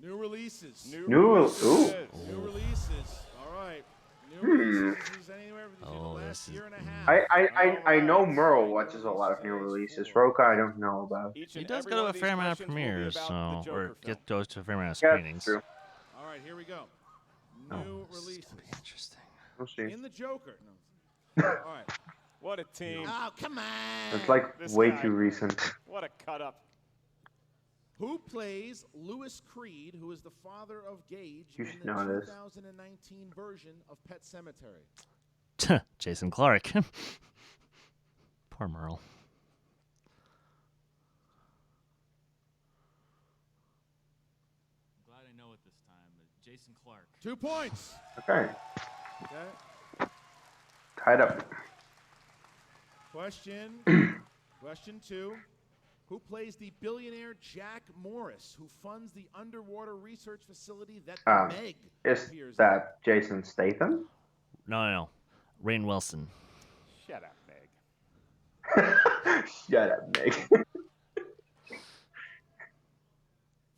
New releases. New- releases. ooh. New releases. All right. New Hmm. releases. This is anywhere between Oh, the this last is- year and a half. I know Merle watches a lot of new releases. Roca, I don't know about. Each He and does every go to one a of these fair amount of questions will be premieres, about so the or Joker film. goes to a fair amount of Yeah, screenings. true. All right, here we go. Oh, New This is releases. gonna be interesting. We'll see. In the Joker. No. All right. What a team. Oh, come on. It's like This way guy. too recent. What a cut up. Who plays Louis Creed, who is the father of Gage You in should the know this. 2019 version of Pet Sematary? Jason Clark. Poor Merle. I'm glad I know it this time. But Jason Clark. 2 points. Okay, Okay. tied up. Question 2. Who plays the billionaire Jack Morris, who funds the underwater research facility that Meg Is appears that Jason Statham? No. Rainn Wilson. Shut up, Meg. Shut up, Meg. in?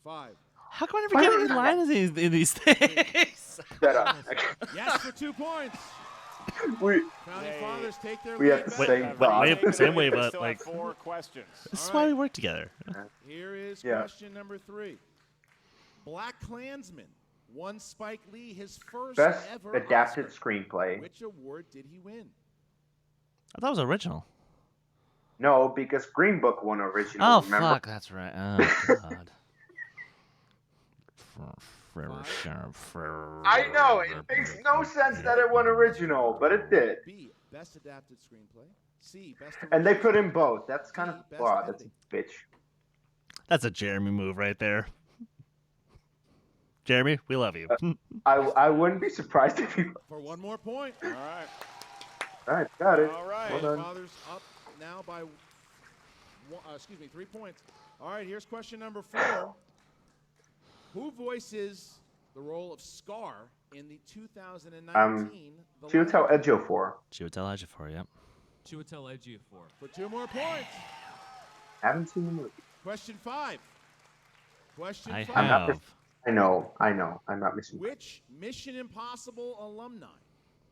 5. How come I never get any lines in these things? Shut up. Yes, for 2 points. we Founding They- Fathers take their we lead have the back. same thought. Same way, They but, still like- have 4 questions. This is All why right. we work together. Here is Yeah. question number 3. Black Klansman won Spike Lee his first Best ever adapted Oscar. screenplay. Which award did he win? I thought it was original. No, because Green Book won original. Oh, remember? fuck. That's right. Oh, God. I know, it makes no sense that it won original, but it did. B. Best adapted screenplay. C. Best And they original put in both. That's kind of, Best wow, that's a ending. bitch. That's a Jeremy move right there. Jeremy, we love you. I wouldn't be surprised if you... For 1 more point. All right. Alright, got it. All right. Well done. Fathers up now by 3 points. All right, here's question number 4. Who voices the role of Scar in the 2019 The Lion Chiwetel King? Ejiofor. Chiwetel Ejiofor, yep. Chiwetel Ejiofor. For 2 more points. Haven't seen the movie. Question 5. Question I 5. have. I know. I'm not missing. Which Mission Impossible alumni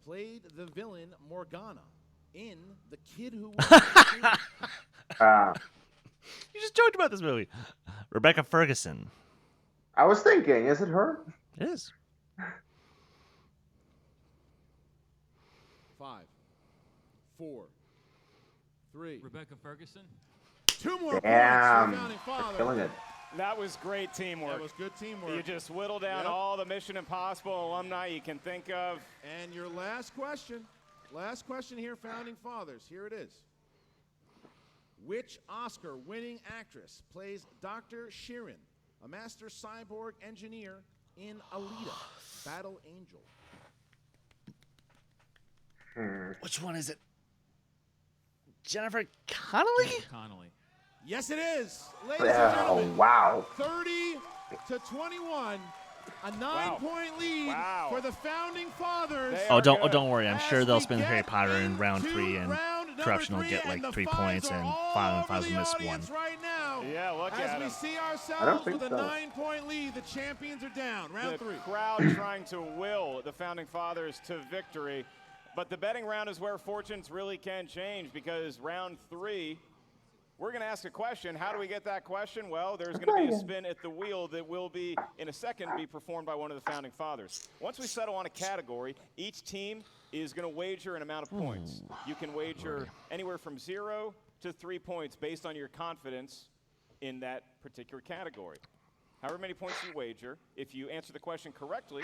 played the villain Morgana in The Kid Who Was You just joked about this movie. Rebecca Ferguson. I was thinking, is it her? It is. 5, 4, 3. Rebecca Ferguson. 2 more Damn. points for Founding They're Father. killing it. That was great teamwork. That was good teamwork. You just whittle down Yep. all the Mission Impossible alumni you can think of. And your last question here, Founding Fathers. Here it is. Which Oscar-winning actress plays Dr. Sheeran, a master cyborg engineer in Alita, Battle Angel? Which one is it? Jennifer Connelly? Connolly. Yes, it is. Ladies and Oh, gentlemen, wow. 30-21, a 9-point lead Wow. for the Founding Fathers. They Oh, are don't good. worry. I'm As sure they'll we spin get Harry Potter in round into 3, and round number Corruption will 3, get and like the 3 fives points, are and all Final over Fives will the miss 1. audience right now. Yeah, look As at we him. see I don't ourselves think with a so. 9-point lead, the champions are down. Round The 3. crowd trying to will the Founding Fathers to victory. But the betting round is where fortunes really can change, because round 3, we're going to ask a question. How do we get that question? Well, there's going to be a spin at the wheel that will be, in a second, be performed by one of the Founding Fathers. Once we settle on a category, each team is going to wager an amount of points. You can wager anywhere from 0 to 3 points based on your confidence in that particular category. However many points you wager, if you answer the question correctly,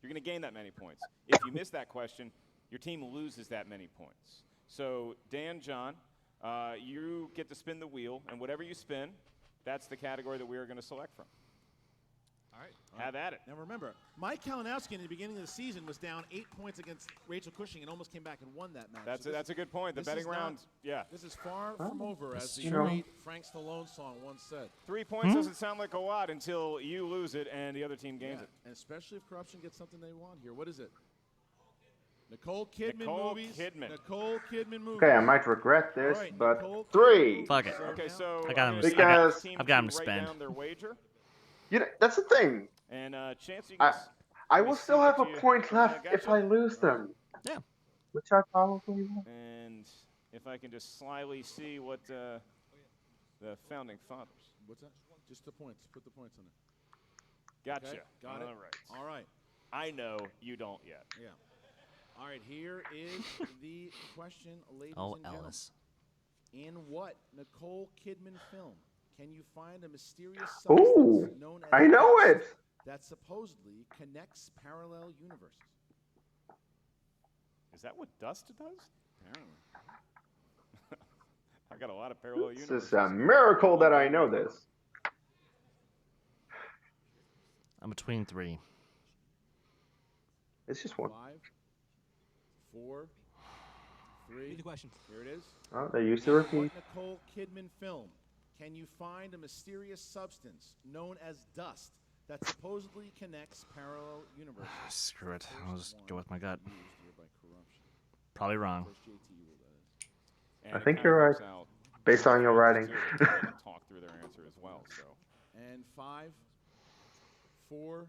you're going to gain that many points. If you miss that question, your team loses that many points. So, Dan, John, you get to spin the wheel, and whatever you spin, that's the category that we are going to select from. All right. Have at it. Now remember, Mike Kalinowski in the beginning of the season was down 8 points against Rachel Cushing and almost came back and won that match. That's a good point. The this betting is not- round, yeah. This is far from over, as the you know. great Frank Stallone song once said. 3 points doesn't sound like a lot until you lose it and the other team gains it. And especially if Corruption gets something they want here. What is it? Nicole Kidman Nicole movies. Kidman. Nicole Kidman movies. Okay, I might regret All this, right, but Nicole 3. Kidman Fuck it. movies are Okay, now- so I got him I'm to- gonna I got- ask the team I've got him to to write spend. down their wager, You know, that's the thing. and chance you can. I let me will see still have a what you- point left I if gotcha. I lose them. Yeah. Which I probably will. And if I can just slyly see what the Founding Fathers. What's that? Just the points. Put the points on it. Gotcha. Okay, got it. All right. All right. I know you don't yet. Yeah. All right, here is the question, ladies Oh, and gentlemen. Ellis. In what Nicole Kidman film can you find a mysterious Ooh, substance known as I know dust it. that supposedly connects parallel universes? Is that what dust does? Apparently. I got a lot of parallel This universes. is a miracle that I know this. I'm between 3. It's just one. 5, 4, 3. Read the question. Here it is. Oh, they used to In repeat. what Nicole Kidman film can you find a mysterious substance known as dust that supposedly connects parallel universes? Screw it. I'll just go with my gut. Used here by Corruption. Probably wrong. First JT rule, that is. And I it think kinda you're works right, out. based on your writing. They can talk through their answer as well. So And 5, 4,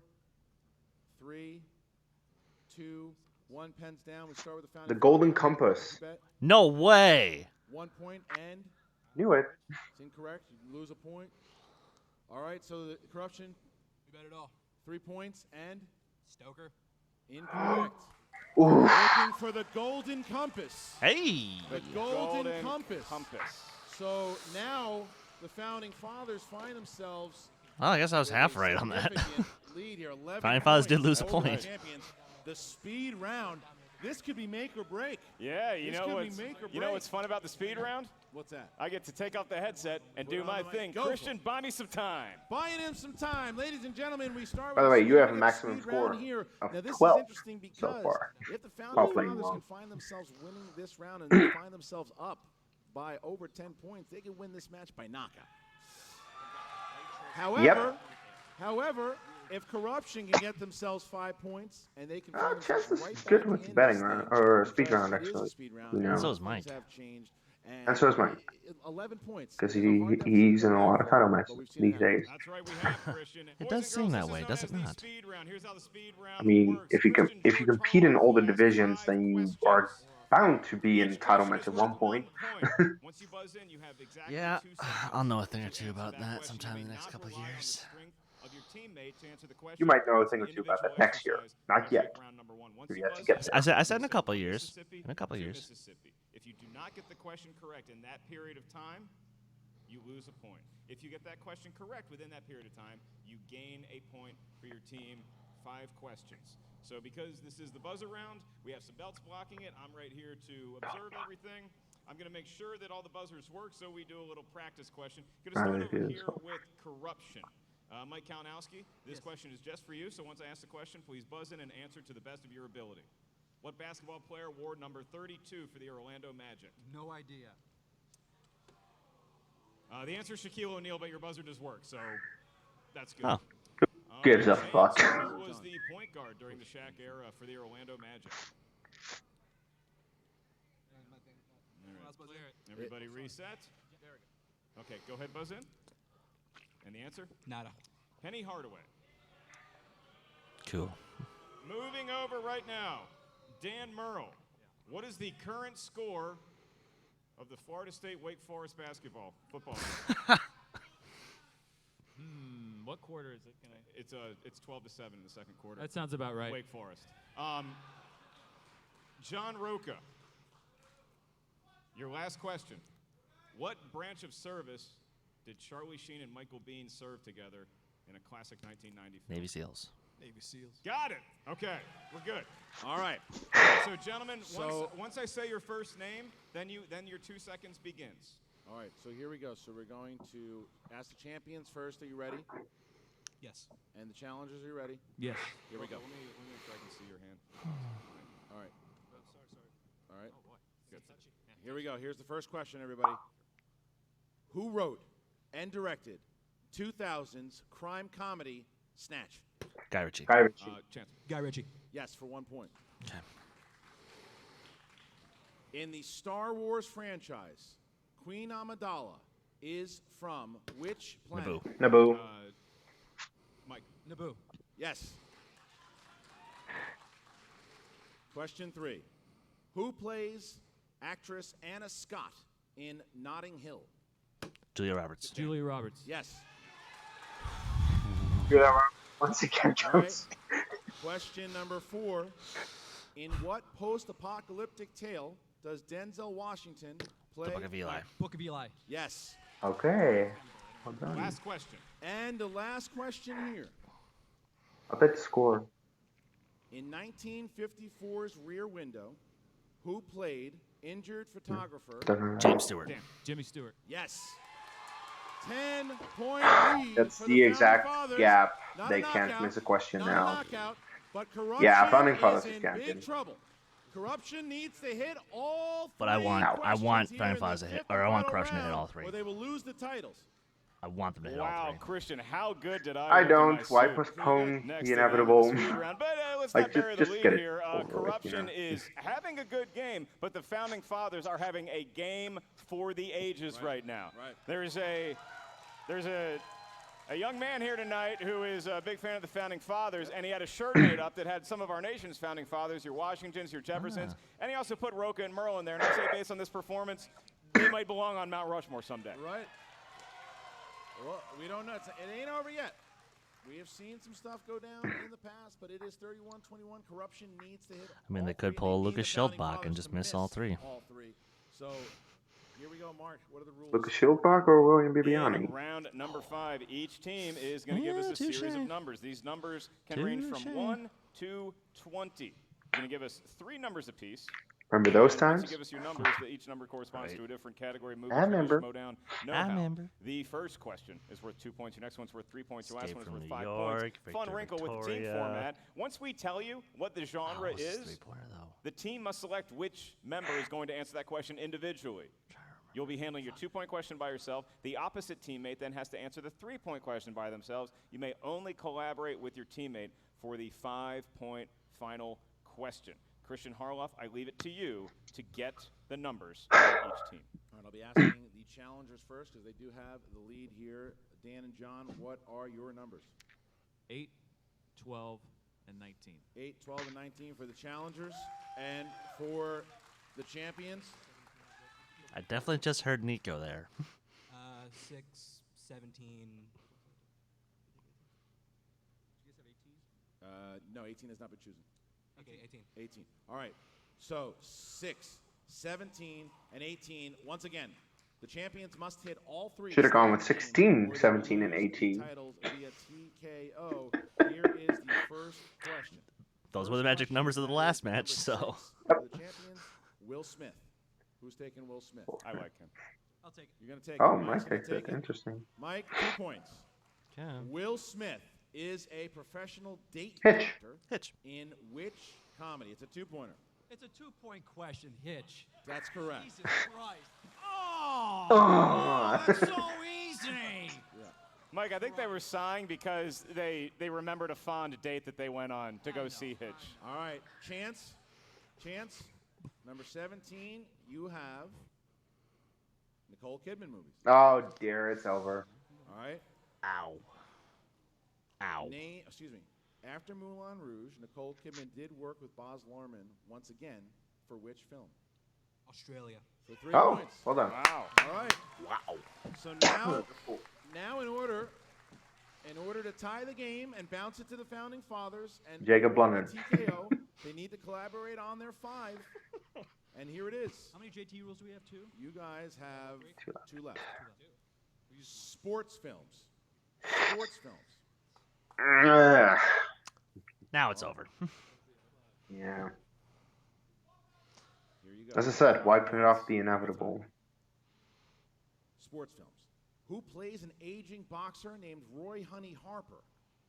3, 2, 1. Pens down. We start with the founding. The Golden fathers. Compass. Bet. No way! 1 point and Knew it. it's incorrect. You lose a point. All right. So the Corruption. You bet it all. 3 points and Stoker. incorrect. Ooh. Looking for the Golden Compass. Hey! The the Golden Compass. Compass. So now the Founding Fathers find themselves Well, I guess I was with half a right on that. significant lead here, 11 Founding Fathers did points lose a over the point. champions. The speed round. This could be make or break. Yeah, you This know could be what's make or you know break. what's fun about the speed round? What's that? I get to take off the headset and Put do it on my the mic. thing. Go for Christian, it. buy me some time. Buying him some time. Ladies and gentlemen, we start By the with way, the you have a speed maximum round score here. of Now, this 12 is interesting so because far. if the While Founding playing Fathers long. can find themselves winning this round and they find themselves up by over 10 points, they can win this match by knockout. However, if Corruption can get themselves 5 points and they can find Chess themselves is right good back with the in betting this round thing, or speed because round it is a actually. speed round, You know. and So is things Mike. have changed, And so is Mike. 11 points. Because It is a hard deficit he's to in go a lot back of title from, matches but we've seen it these happen. days. That's right, we have Christian. It does seem that way, does it not? Here's how the speed round I mean, works. if you Christian, compete in all the he asks divisions, 5 then you questions. are bound to be in Each title question match is at worth one point. 1 point. Once you buzz in, you have exactly Yeah, 2 seconds I'll know a thing or to two answer about that question. sometime You in the may next not couple of rely on the years. strength of your teammate to answer the question. You might know a It's thing an or two about that individual next year. exercise. Not Let's yet. take round number 1. Once You you have to buzz get in, there. I said in a couple of from years. Mississippi In a couple of to years. Mississippi. If you do not get the question correct in that period of time, you lose a point. If you get that question correct within that period of time, you gain a point for your team. 5 questions. So because this is the buzzer round, we have some belts blocking it. I'm right here to observe everything. I'm going to make sure that all the buzzers work, so we do a little practice question. Going to start over here with Corruption. Mike Kalinowski, this question is just for you, so once I ask the question, please buzz in and answer to the best of your ability. What basketball player wore number 32 for the Orlando Magic? No idea. The answer is Shaquille O'Neal, but your buzzer does work, so that's good. Oh. Gives a James, fuck. who was the point guard during the Shaq era for the Orlando Magic? Everybody reset. Okay, go ahead, buzz in. And the answer? Nada. Penny Hardaway. Cool. Moving over right now, Dan Murrell. What is the current score of the Florida State Wake Forest football? What quarter is it? It's 12-7 in the second quarter. That sounds about right. Wake Forest. John Roca. Your last question. What branch of service did Charlie Sheen and Michael Bean serve together in a classic 1990 film? Navy SEALs. Navy SEALs. Got it. Okay, we're good. All right. So, gentlemen, once I say your first name, then your 2 seconds begins. All right, so here we go. So we're going to ask the champions first. Are you ready? Yes. And the challengers, are you ready? Yes. Here we go. Let me make sure I can see your hand. All right. Sorry. All right. Oh, boy. Good. Here we go. Here's the first question, everybody. Who wrote and directed 2000's crime comedy Snatch? Guy Ritchie. Chance. Guy Ritchie. Yes, for 1 point. Okay. In the Star Wars franchise, Queen Amidala is from which planet? Naboo. Mike. Naboo. Yes. Question 3. Who plays actress Anna Scott in Notting Hill? Julia Roberts. Julia Roberts. Yes. Once again, All Jones. right. Question number 4. In what post-apocalyptic tale does Denzel Washington play? The Book of Eli. Book of Eli. Yes. Okay. Well done. Last question. And the last question here. I'll bet the score. In 1954's Rear Window, who played injured photographer? James Stewart. Dan. Jimmy Stewart. Yes. 10-point lead. That's for the exact Founding Fathers. gap. Not They a can't knockout, miss a question not now. A knockout, but Corruption Yeah, Founding Fathers is is in champion. big trouble. Corruption needs to hit all 3 But I want questions here Founding in Fathers the to hit, fifth or I and want final Corruption to hit round, all 3. Or they will lose the titles. I want them to hit all Wow, 3. Christian, how good did I look in my don't. Why suit? postpone Next the to inevitable? the speed round. But let's Like, not bury the just lead get it here. over with, Corruption you know? is having a good game, but the Founding Fathers are having a game for the ages right now. Right. There's a young man here tonight who is a big fan of the Founding Fathers, and he had a shirt made up that had some of our nation's Founding Fathers, your Washingtons, your Jeffersons, and he also put Roca and Merle in there. And I'd say based on this performance, they might belong on Mount Rushmore someday. Right. Well, we don't know. It ain't over yet. We have seen some stuff go down in the past, but it is 31-21. Corruption needs to hit. I mean, they all could 3. pull They need Lucas the Founding Schildbach and Fathers just to miss all 3. All 3. So here we go, Mark. What are the rules? Lucas Schildbach or William In Bibiani? round number 5, each team is going to give us a series of numbers. These numbers can range from 1 to 20. You're going to give us 3 numbers apiece. Remember those And once times? you give us your numbers, each number corresponds to a different category. Movie, I remember. Schmoedown, I know-how. remember. The first question is worth 2 points. Your next one's worth 3 points. Your last Escape one is from worth New 5 York, points. Fun Victor, wrinkle with the team Victoria. format. Once we tell you what the genre this is is, a 3-pointer, though. the team must select which member is going to answer that question individually. You'll be handling your 2-point question by yourself. The opposite teammate then has to answer the 3-point question by themselves. You may only collaborate with your teammate for the 5-point final question. Christian Harloff, I leave it to you to get the numbers for each team. All right, I'll be asking the challengers first because they do have the lead here. Dan and John, what are your numbers? 8, 12, and 19. 8, 12, and 19 for the challengers. And for the champions? I definitely just heard Nico there. 6, 17. Did you guys have 18? No, 18 has not been chosen. Okay, 18. 18. All right. So 6, 17, and 18. Once again, the champions must hit all three. Should have gone with 16, 17, and 18. Titles via TKO. Here is the first question. Those were the magic numbers of the last match, so. For the champions, Will Smith. Who's taking Will Smith? I like him. I'll take it. You're going to take Oh, it. Mike's Mike gonna takes take it. Interesting. Mike, 2 points. Okay. Will Smith is a professional date Hitch. collector. Hitch. In which comedy? It's a 2-pointer. It's a 2-point question, Hitch. That's correct. Jesus Christ. Oh, Oh. that's so easy. Mike, I think they were sighing because they remembered a fond date that they went on to go see Hitch. All right. Chance, number 17, you have Nicole Kidman movies. Oh, dear. It's over. All right. Ow. Ow. Excuse me. After Moulin Rouge, Nicole Kidman did work with Baz Luhrmann once again for which film? Australia. For 3 Oh, points. hold on. Wow. All right. Wow. So now in order to tie the game and bounce it to the founding fathers and Jacob win London. the TKO, they need to collaborate on their 5. And here it is. How many JT rules do we have? 2? You guys have 2 left. 2. Sports films. Ugh. Now it's over. Yeah. Here you go. As I said, why put it off the inevitable? Sports films. Who plays an aging boxer named Roy Honey Harper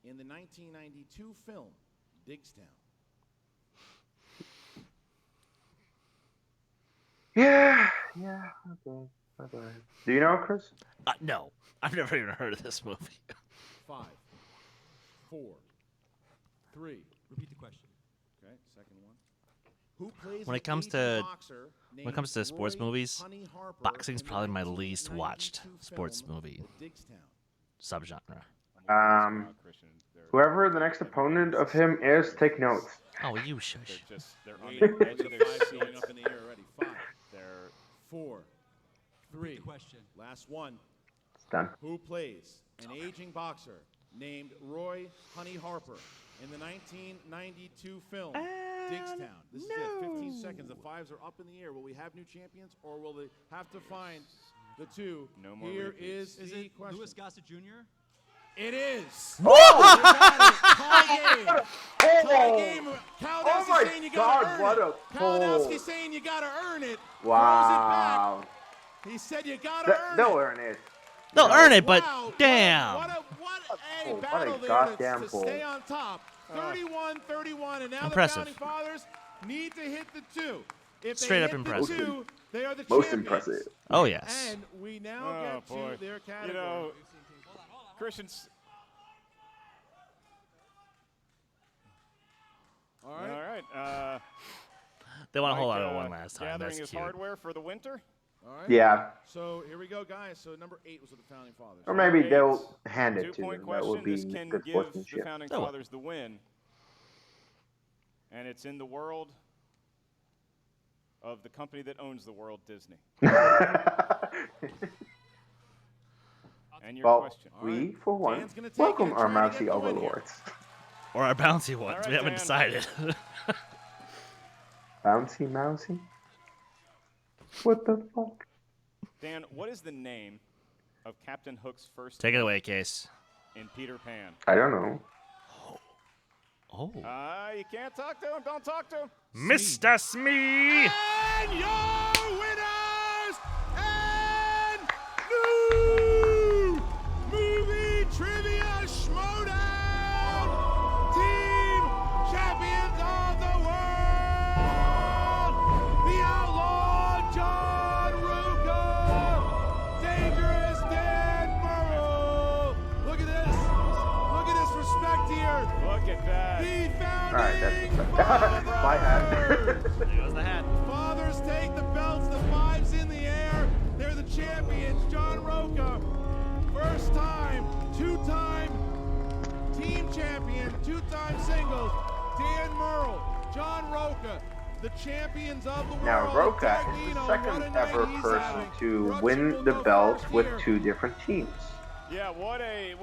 in the 1992 film Digstown? Yeah. Okay. Do you know, Chris? No. I've never even heard of this movie. 5, 4, 3. Repeat the question. Okay, second one. Who plays When an it comes aging to- boxer when it comes to named sports Roy movies, Honey Harper boxing's in the probably my least 1992 watched sports film movie Digstown? subgenre. Christian, Whoever the next opponent of him is, take notes. Oh, you shush. they're on Wait, the edge of their five going seats. up in the air already. 5, They're 4, 3. Repeat the question. Last one. It's done. Who plays an aging boxer named Roy Honey Harper in the 1992 film Digstown? This is it. 15 seconds. The 5s are up in the air. Will we have new champions, or will they have to find the 2? No more Here repeats. is the it question. Louis Gossett Jr.? It is. Whoa! Tie game. Tie game. Oh my saying you gotta God, earn what it. a Kalinowski pull. saying you gotta earn it. Wow. Throws it back. He said you gotta earn They'll it. earn it. They'll earn it, but Wow, damn. What a What a battle there goddamn to pull. stay on top. 31-31, and now Impressive. the Founding Fathers need to hit the 2. If Straight they up hit impressive. The 2, they are the Most champions. impressive. Oh, yes. And we now Oh, get boy. to their category. You know, Christian's. All All right. right. They want to hold Mike, on to one last time. Gathering That's his cute. hardware for the winter. All right. Yeah. So here we go, guys. So number 8 was with the Founding Fathers. Or maybe Eight. they'll hand it to 2-point them. That would question. be This can good give the sportsmanship. Founding Oh. Fathers the win. And it's in the world of the company that owns the world, Disney. And your Well, question. All right. we, for one, Dan's gonna take welcome it and our try to mousy get the win here. overlords. Or our bouncy ones. right, We haven't Dan. decided. Bouncy mousy? What the fuck? Dan, what is the name of Captain Hook's first Take it away, Case. in Peter Pan? I don't know. Oh. You can't talk to him. Don't talk to him. Mr. Smee! And your winners and new movie trivia Schmoedown team champions of the world, the outlaw John Rucco right, that's my hat. There goes the hat. Fathers take the belts, the fives in the air. They're the champions. John Roca, first time, two-time team champion, two-time singles. Dan Murrell, John Roca, the champions of the world. Now, Roca is the second ever person to win the belt with two different teams. Yeah, what a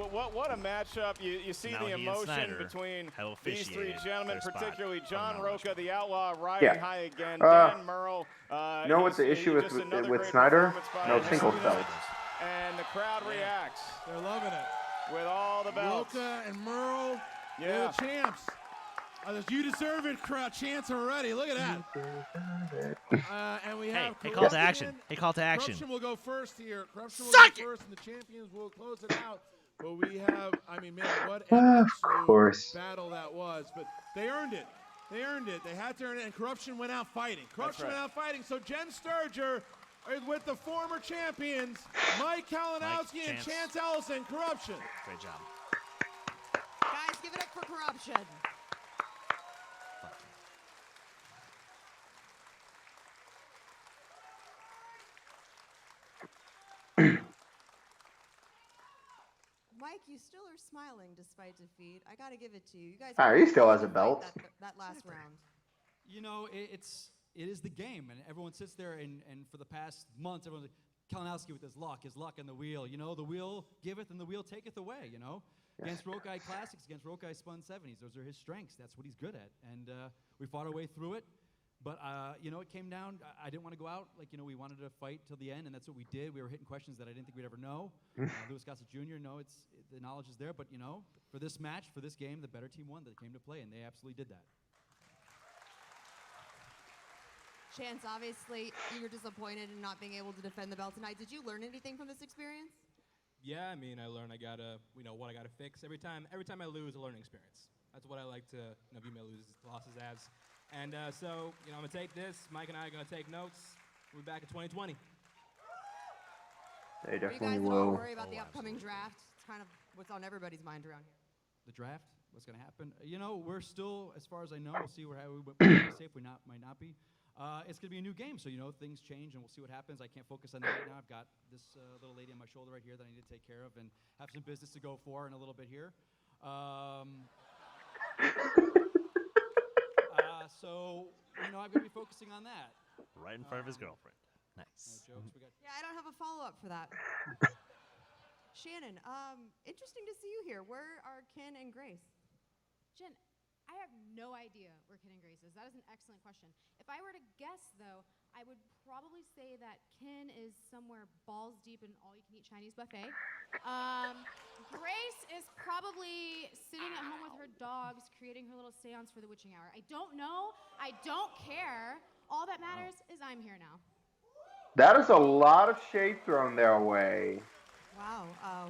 matchup. You see Now the he and emotion Snyder between have these three officiated gentlemen, their spot particularly on John Mount Roca, Rushmore. the outlaw, riding Yeah. high again. Dan Murrell. You know what the issue just with another great Snyder? performance by No him. singles belts. And the crowd reacts They're loving it. with all the belts. Roca and Murrell, they're the champs. You deserve it, crowd chants already. Look at that. And we have Hey, call to action. Hey, call to action. Corruption will go first here. Corruption will Suck go it! first, and the champions will close it out. But we have, I mean, man, what an absolute battle that was. But they earned it. They earned it. They had to earn it, and Corruption went out fighting. Corruption went out fighting. So Jen Sturger is with the former champions, Mike Kalinowski and Chance Ellison. Corruption. Great job. Guys, give it up for Corruption. Mike, you still are smiling despite defeat. I got to give it to you. You guys. He still has a belt. That last round. You know, it is the game, and everyone sits there, and for the past months, everyone's like, Kalinowski with his luck in the wheel. You know, the wheel giveth and the wheel taketh away, you know? Yes. Against Rokai Classics, against Rokai Spun 70s, those are his strengths. That's what he's good at. And we fought our way through it. But, you know, it came down, I didn't want to go out. Like, you know, we wanted to fight till the end, and that's what we did. We were hitting questions that I didn't think we'd ever know. Louis Gossett Jr., the knowledge is there. But, you know, for this match, for this game, the better team won that came to play, and they absolutely did that. Chance, obviously, you were disappointed in not being able to defend the belt tonight. Did you learn anything from this experience? Yeah, I mean, I learned I gotta, what I gotta fix. Every time I lose, a learning experience. That's what I like to view my losses as. And so, I'm gonna take this. Mike and I are gonna take notes. We'll be back in 2020. They definitely you guys will. Don't worry about the upcoming draft. It's kind of what's on everybody's mind around here. The draft, what's gonna happen? You know, we're still, as far as I know, we'll see how we might be safe. We might not be. It's going to be a new game, so, things change, and we'll see what happens. I can't focus on that right now. I've got this little lady on my shoulder right here that I need to take care of and have some business to go for in a little bit here. So, I'm going to be focusing on that. Right in front of his girlfriend. Nice. No jokes. Yeah, I don't have a follow-up for that. Shannon, interesting to see you here. Where are Ken and Grace? Jen, I have no idea where Ken and Grace is. That is an excellent question. If I were to guess, though, I would probably say that Ken is somewhere balls deep in all-you-can-eat Chinese buffet. Grace is probably sitting at home with her dogs, creating her little seance for the witching hour. I don't know. I don't care. All that matters is I'm here now. That is a lot of shade thrown their way. Wow.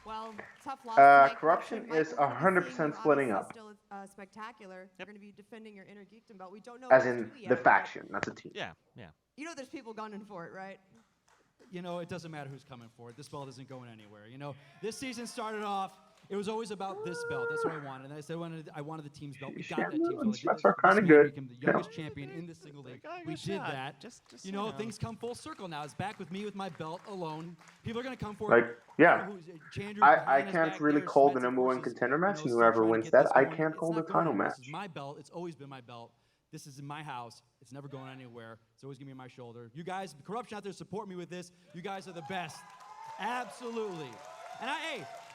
Well, tough loss. Corruption is 100% splitting up. Still spectacular. You're going to be defending your inner geekdom belt. We don't know. As in the faction, that's a team. Yeah. There's people gunning for it, right? It doesn't matter who's coming for it. This belt isn't going anywhere. This season started off, it was always about this belt. That's what I wanted. And I said I wanted the team's belt. We got that team's belt. That's kind of good. Became the youngest champion in the single league. We did that. Just things come full circle now. It's back with me with my belt alone. People are going to come for it. I can't really call the number one contender match, and whoever wins that, I can't call the title match. This is my belt. It's always been my belt. This is in my house. It's never going anywhere. It's always going to be on my shoulder. You guys, Corruption out there, support me with this. You guys are the best. Absolutely. And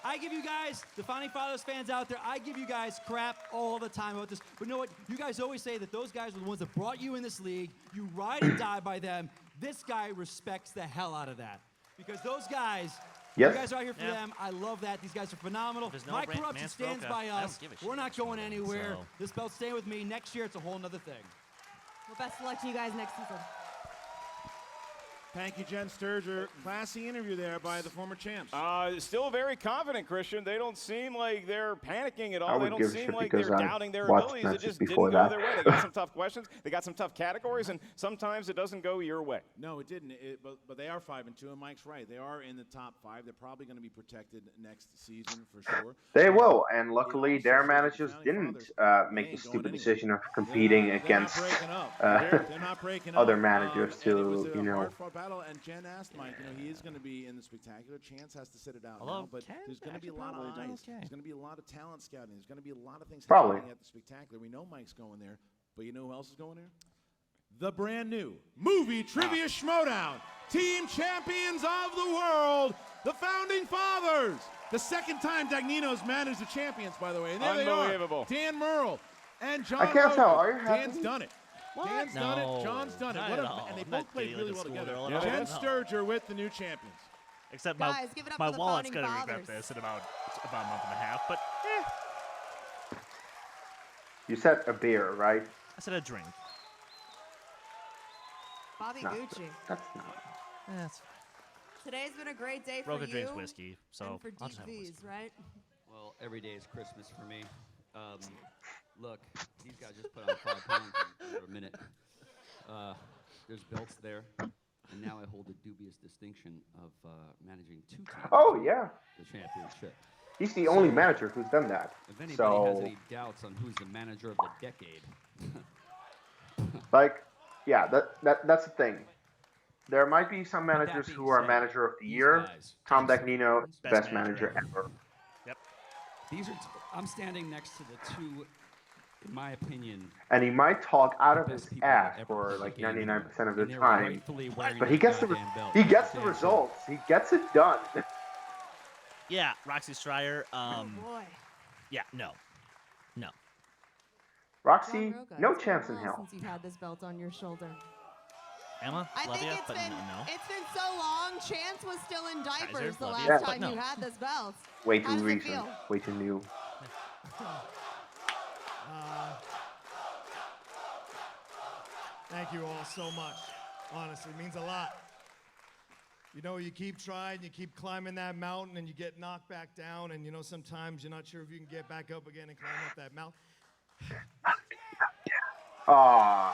I give you guys, the Founding Fathers fans out there, I give you guys crap all the time about this. But you know what? You guys always say that those guys are the ones that brought you in this league. You ride and die by them. This guy respects the hell out of that. Because those guys, you guys are out here for them. I love that. These guys are phenomenal. My Corruption stands by us. We're not going anywhere. This belt's staying with me. Next year, it's a whole nother thing. Well, best of luck to you guys next season. Thank you, Jen Sturger. Classy interview there by the former champs. Still very confident, Christian. They don't seem like they're panicking at I all. They would don't give seem shit like because they're I doubting their watched abilities. It matches just before didn't go that. their way. They got some tough questions. They got some tough categories, and sometimes it doesn't go your way. No, it didn't. But they are 5-2, and Mike's right. They are in the top 5. They're probably going to be protected next season for sure. They will, and luckily also their shows that the managers founding didn't fathers, make they the ain't stupid going decision of anywhere. competing They're against not breaking up. They're not breaking up. other managers and it was to, a you know. hard-fought battle. And Jen asked Mike, he is going to be in the spectacular. Chance has to sit it out Although now, but Ken there's going to be a actually lot of probably done eyes. okay. There's going to be a lot of talent scouting. There's going to be a lot of things Probably. happening at the spectacular. We know Mike's going there, but you know who else is going there? The brand new movie trivia Schmoedown. Team champions of the world, the founding fathers. The second time Dagnino's managed the champions, by the way. And there they are. Unbelievable. Dan Merle and John I can't tell. Rogan. Are you happy? Dan's done it. Dan's done it. John's done it. Not What at a, all. and they I'm both not played getting really like a well together. schoolgirl at all. Jen No. Sturger with the new champions. Except Guys, give it up my for the wallet's founding gonna regret fathers. this in about a month and a half. But You said a beer, right? I said a drink. Bobby Not- Gucci. That's not. That's Today's been a great day for Rogan you. drinks whiskey, so and for I'll Deep just have V's, whiskey. right? Well, every day is Christmas for me. Look, these guys just put on 5 pounds in under a minute. There's belts there, and now I hold the dubious distinction of managing 2 teams. Oh, to yeah. The championship. He's the only manager who's done that. If anybody has So, any doubts on who's the manager of the decade, like, yeah, that's the thing. There might be some that managers being who are said, manager of the these year. guys, Tom Best Dagnino, best manager manager ever. these are. I'm standing next to the 2, in my opinion. And he might talk out of Best his people that ass ever for played the like game 99% of the and they're time. rightfully wearing But he that gets the goddamn belt. he gets the Damn results. He gets it done. Yeah, Roxy Stryer. Oh boy. Yeah, no. Roxy, John Roca, no it's been a chance in while hell. Since you've had this belt on your shoulder. Emma, I love think you, it's but been no. it's been so long. Chance was still in diapers the love last you, Yeah. but time no. you had this belt. Way How too does it recent. feel? Way too new. Thank you all so much. Honestly, it means a lot. You know, you keep trying, you keep climbing that mountain, and you get knocked back down, and you know, sometimes you're not sure if you can get back up again and climb up that mountain. Aww.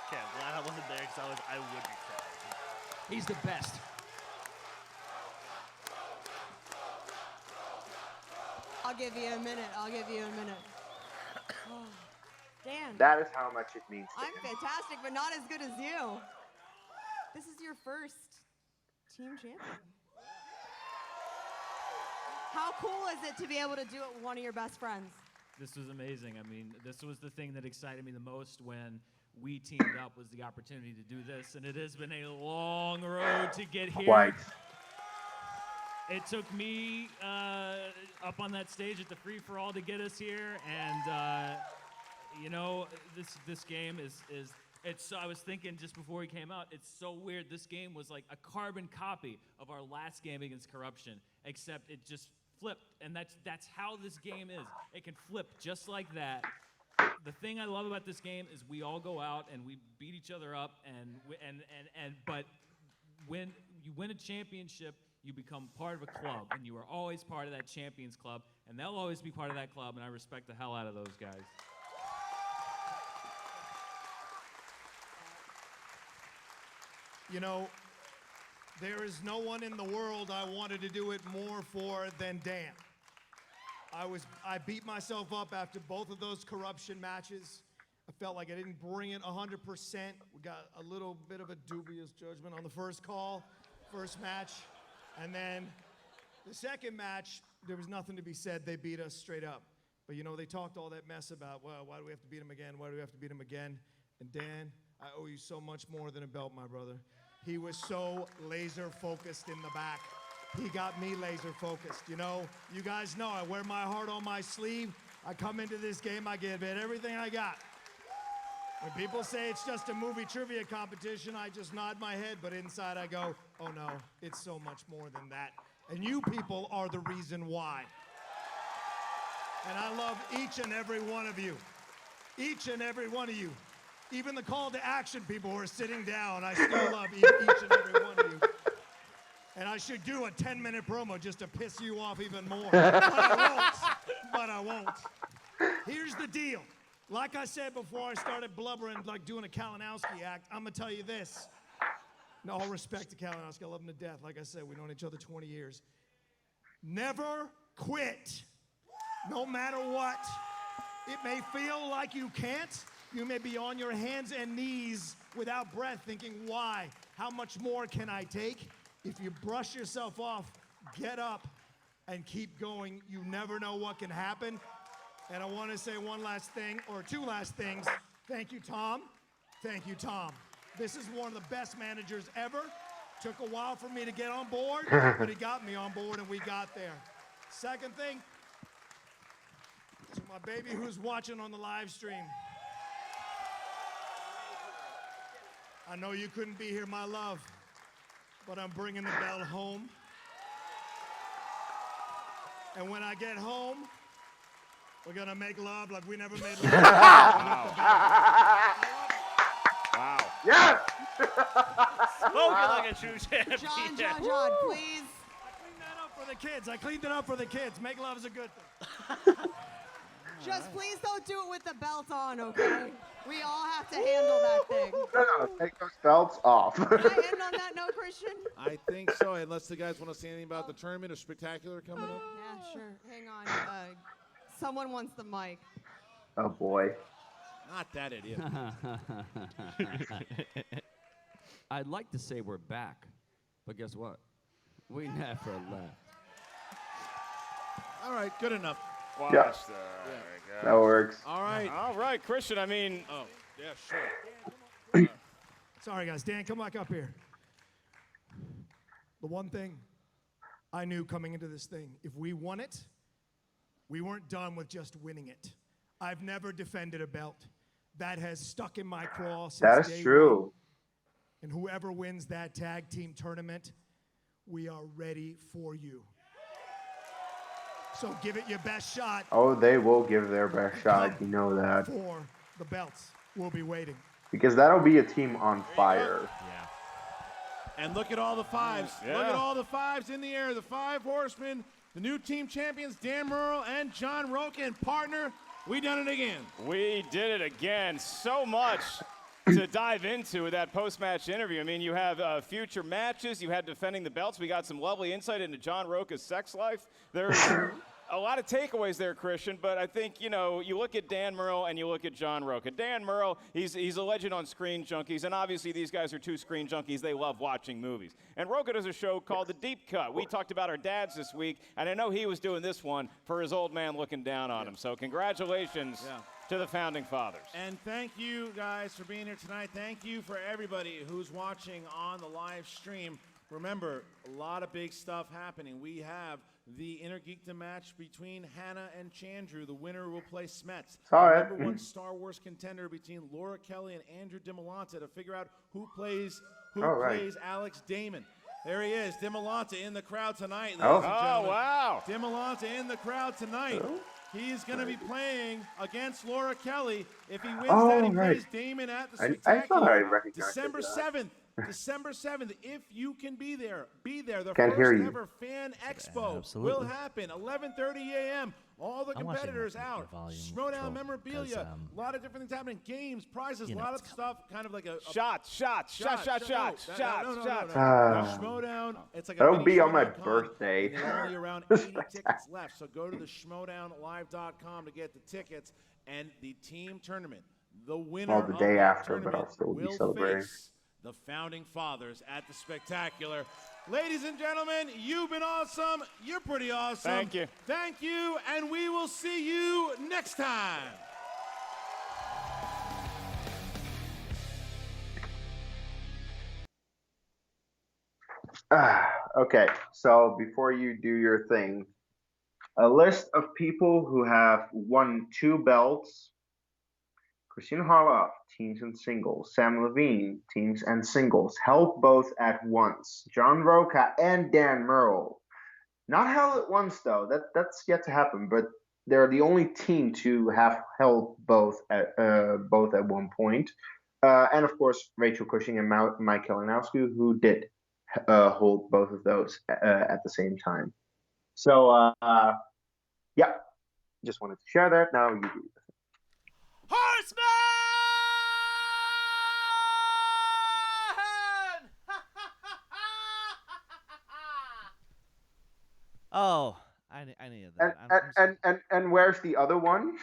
Okay, I'm glad I wasn't there because I would be crying. He's the best. I'll give you a minute. I'll give you a minute. Oh, Dan, That is how much it means to I'm him. fantastic, but not as good as you. This is your first team champion. How cool is it to be able to do it with one of your best friends? This was amazing. I mean, this was the thing that excited me the most when we teamed up, was the opportunity to do this, and it has been a long road to get here. Quite. It took me up on that stage at the free for all to get us here, and you know, this game is it's. I was thinking just before he came out, it's so weird. This game was like a carbon copy of our last game against Corruption, except it just flipped, and that's how this game is. It can flip just like that. The thing I love about this game is we all go out and we beat each other up, but when you win a championship, you become part of a club, and you are always part of that champions club, and they'll always be part of that club, and I respect the hell out of those guys. You know, there is no one in the world I wanted to do it more for than Dan. I beat myself up after both of those corruption matches. I felt like I didn't bring it 100%. We got a little bit of a dubious judgment on the first call, first match. And then the second match, there was nothing to be said. They beat us straight up. But you know, they talked all that mess about, well, why do we have to beat him again? Why do we have to beat him again? And Dan, I owe you so much more than a belt, my brother. He was so laser focused in the back. He got me laser focused. You know, you guys know I wear my heart on my sleeve. I come into this game, I give it everything I got. When people say it's just a movie trivia competition, I just nod my head, but inside I go, oh no, it's so much more than that. And you people are the reason why. And I love each and every one of you. Each and every one of you. Even the call to action people who are sitting down, I still love each and every one of you. And I should do a 10-minute promo just to piss you off even more. But I won't. Here's the deal. Like I said before I started blubbering, like doing a Kalinowski act, I'm going to tell you this. In all respect to Kalinowski, I love him to death. Like I said, we've known each other 20 years. Never quit, no matter what. It may feel like you can't. You may be on your hands and knees without breath thinking, why? How much more can I take? If you brush yourself off, get up and keep going. You never know what can happen. And I want to say one last thing, or two last things. Thank you, Tom. Thank you, Tom. This is one of the best managers ever. Took a while for me to get on board, but he got me on board and we got there. Second thing, to my baby who's watching on the live stream. I know you couldn't be here, my love, but I'm bringing the belt home. And when I get home, we're gonna make love like we never made love. Wow. Yes! Spoken like a true champion. John, please. I cleaned that up for the kids. I cleaned it up for the kids. Make love is a good thing. Just please don't do it with the belt on, okay? We all have to handle that thing. No, take those belts off. Can I end on that note, Christian? I think so, unless the guys want to say anything about the tournament or spectacular coming up. Yeah, sure. Hang on. Someone wants the mic. Oh boy. Not that idiot. I'd like to say we're back, but guess what? We never left. All right, good enough. Watch Yeah. that. Yeah. That works. All right. All right, Christian, I mean, Oh, yeah, sure. Sorry, guys. Dan, come back up here. The one thing I knew coming into this thing, if we won it, we weren't done with just winning it. I've never defended a belt. That has stuck in my craw since That is day true. one. And whoever wins that tag team tournament, we are ready for you. So give it your best shot. Oh, they will give their best shot. You know that. For the belts. We'll be waiting. Because that'll be a team on fire. Yeah. And look at all the fives. Yeah. Look at all the fives in the air. The five horsemen, the new team champions, Dan Murrell and John Roca. And partner, we done it again. we did it again. So much to dive into with that post-match interview. I mean, you have future matches. You had defending the belts. We got some lovely insight into John Roca's sex life. There's a lot of takeaways there, Christian, but I think, you know, you look at Dan Murrell and you look at John Roca. Dan Murrell, he's a legend on Screen Junkies, and obviously these guys are two screen junkies. They love watching movies. And Roca does a show called The Deep Cut. We talked about our dads this week, and I know he was doing this one for his old man looking down on him. So congratulations to the Founding Fathers. And thank you guys for being here tonight. Thank you for everybody who's watching on the live stream. Remember, a lot of big stuff happening. We have the Inner Geekdom match between Hannah and Chandru. The winner will play Smets. Saw The it. number one Star Wars contender between Laura Kelly and Andrew Dimolanta to figure out who plays Alex Damon. There he is, Dimolanta in the crowd tonight, ladies and Oh, gentlemen. wow. Dimolanta in the crowd tonight. He's going to be playing against Laura Kelly. If he wins Oh, that, he right. plays Damon at the I Spectacular. thought I recognized December that. 7th. December 7th. If you can be there, be there. The Can't first hear you. ever Fan Expo Absolutely. will happen. 11:30 a.m. All the I want you to competitors make out. the volume Schmoedown control, memorabilia. 'cause, A lot of different things happening. Games, prizes, a you know lot it's of stuff. Kind of like a Shots. Schmoedown. It's like a That'll mini be on my Schmoedown con, birthday. and there are only around 80 tickets left. So go to the schmoedownlive.com to get the tickets and the team tournament. The winner Well, the of day that after, but tournament I'll still be will celebrating. face the Founding Fathers at the Spectacular. Ladies and gentlemen, you've been awesome. You're pretty awesome. Thank you. Thank you, and we will see you next time. Okay, so before you do your thing, a list of people who have won 2 belts. Christian Harloff, teams and singles. Sam Levine, teams and singles. Held both at once. John Roca and Dan Murrell. Not held at once though. That's yet to happen. But they're the only team to have held both at one point. And of course, Rachel Cushing and Mike Kalinowski, who did hold both of those at the same time. So yeah, just wanted to share that. Now you do. Horseman! Oh, I needed that. And where's the other one?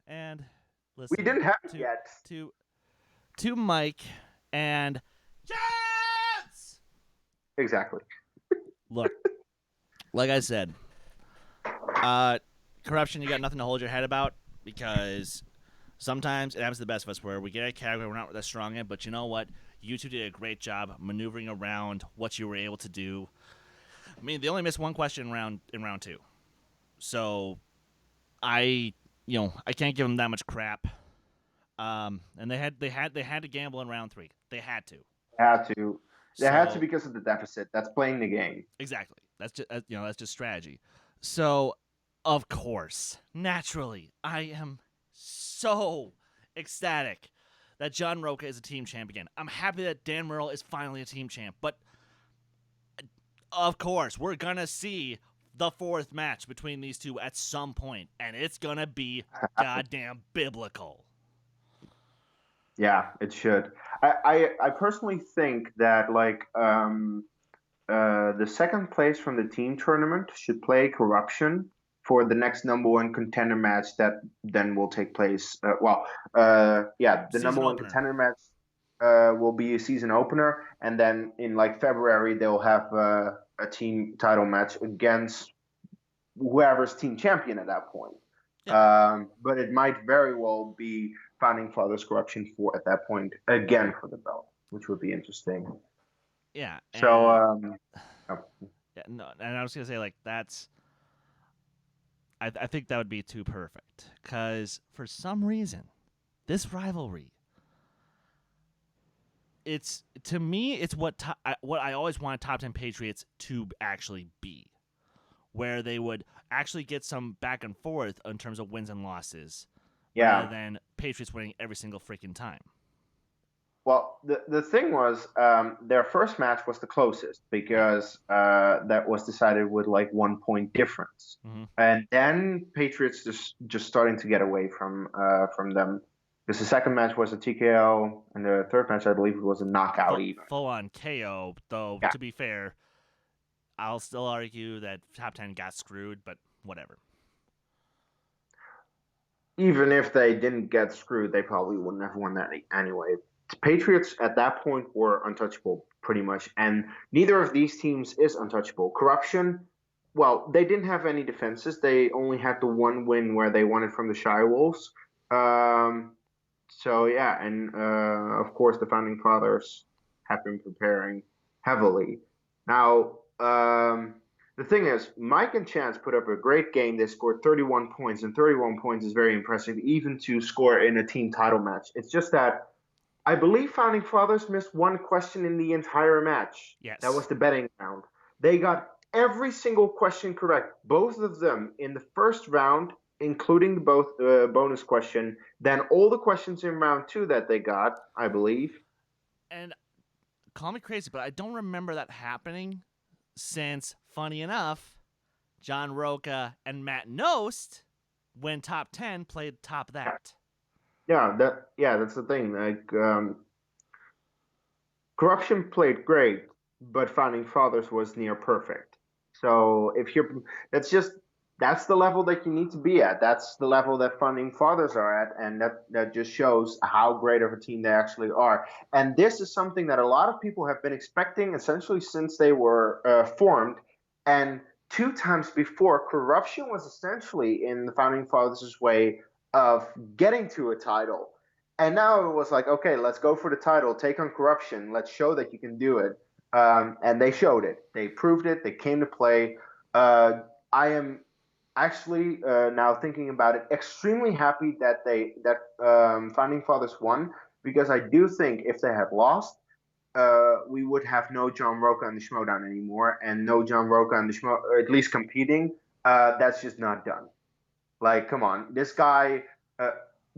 And listen, we didn't have it yet. To Mike and Chance. Exactly. Look, like I said, corruption, you got nothing to hold your head about, because sometimes it happens to the best of us where we get a category we're not that strong in, but you know what? You two did a great job maneuvering around what you were able to do. I mean, they only missed one question in round two. So I can't give them that much crap. And they had to gamble in round three. They had to. They had to because of the deficit. That's playing the game. Exactly. That's just that's just strategy. So, of course, naturally, I am so ecstatic that John Roca is a team champ again. I'm happy that Dan Murrell is finally a team champ. But of course, we're gonna see the fourth match between these two at some point, and it's gonna be goddamn biblical. Yeah, it should. I personally think that the second place from the team tournament should play Corruption for the next number one contender match that then will take place. The Season number one opener. contender match will be a season opener, and then in February they'll have a team title match against whoever's team champion at that point. Yeah. But it might very well be Founding Fathers Corruption 4 at that point again for the belt, which would be interesting. Yeah. So, yeah, no, and I was gonna say that's. I think that would be too perfect, because for some reason, this rivalry. It's to me, it's what I always wanted Top 10 Patriots to actually be, where they would actually get some back and forth in terms of wins and losses, rather than Patriots winning every single freaking time. Well, the thing was, their first match was the closest because that was decided with 1 point difference, and then Patriots just starting to get away from them. Because the second match was a TKO, and the third match, I believe, was a knockout even. Full on KO, though. Yeah. To be fair, I'll still argue that Top 10 got screwed, but whatever. Even if they didn't get screwed, they probably wouldn't have won that anyway. The Patriots at that point were untouchable, pretty much, and neither of these teams is untouchable. Corruption, well, they didn't have any defenses. They only had the one win where they won it from the Shy Wolves. So yeah, and of course the Founding Fathers have been preparing heavily. Now, the thing is, Mike and Chance put up a great game. They scored 31 points, and 31 points is very impressive, even to score in a team title match. It's just that I believe Founding Fathers missed one question in the entire match. Yes. That was the betting round. They got every single question correct, both of them in the first round, including both bonus question, then all the questions in round 2 that they got, I believe. And call me crazy, but I don't remember that happening since, funny enough, John Roca and Matt Nost, when Top 10 played Top That. Yeah, that's the thing. Corruption played great, but Founding Fathers was near perfect. So that's the level that you need to be at. That's the level that Founding Fathers are at, and that just shows how great of a team they actually are. And this is something that a lot of people have been expecting essentially since they were formed. And 2 times before, Corruption was essentially in the Founding Fathers' way of getting to a title. And now it was like, okay, let's go for the title, take on Corruption, let's show that you can do it. And they showed it. They proved it. They came to play. I am actually, now thinking about it, extremely happy that Founding Fathers won, because I do think if they had lost, we would have no John Roca in the Schmoedown anymore, and no John Roca in the or at least competing. That's just not done. Like, come on, this guy,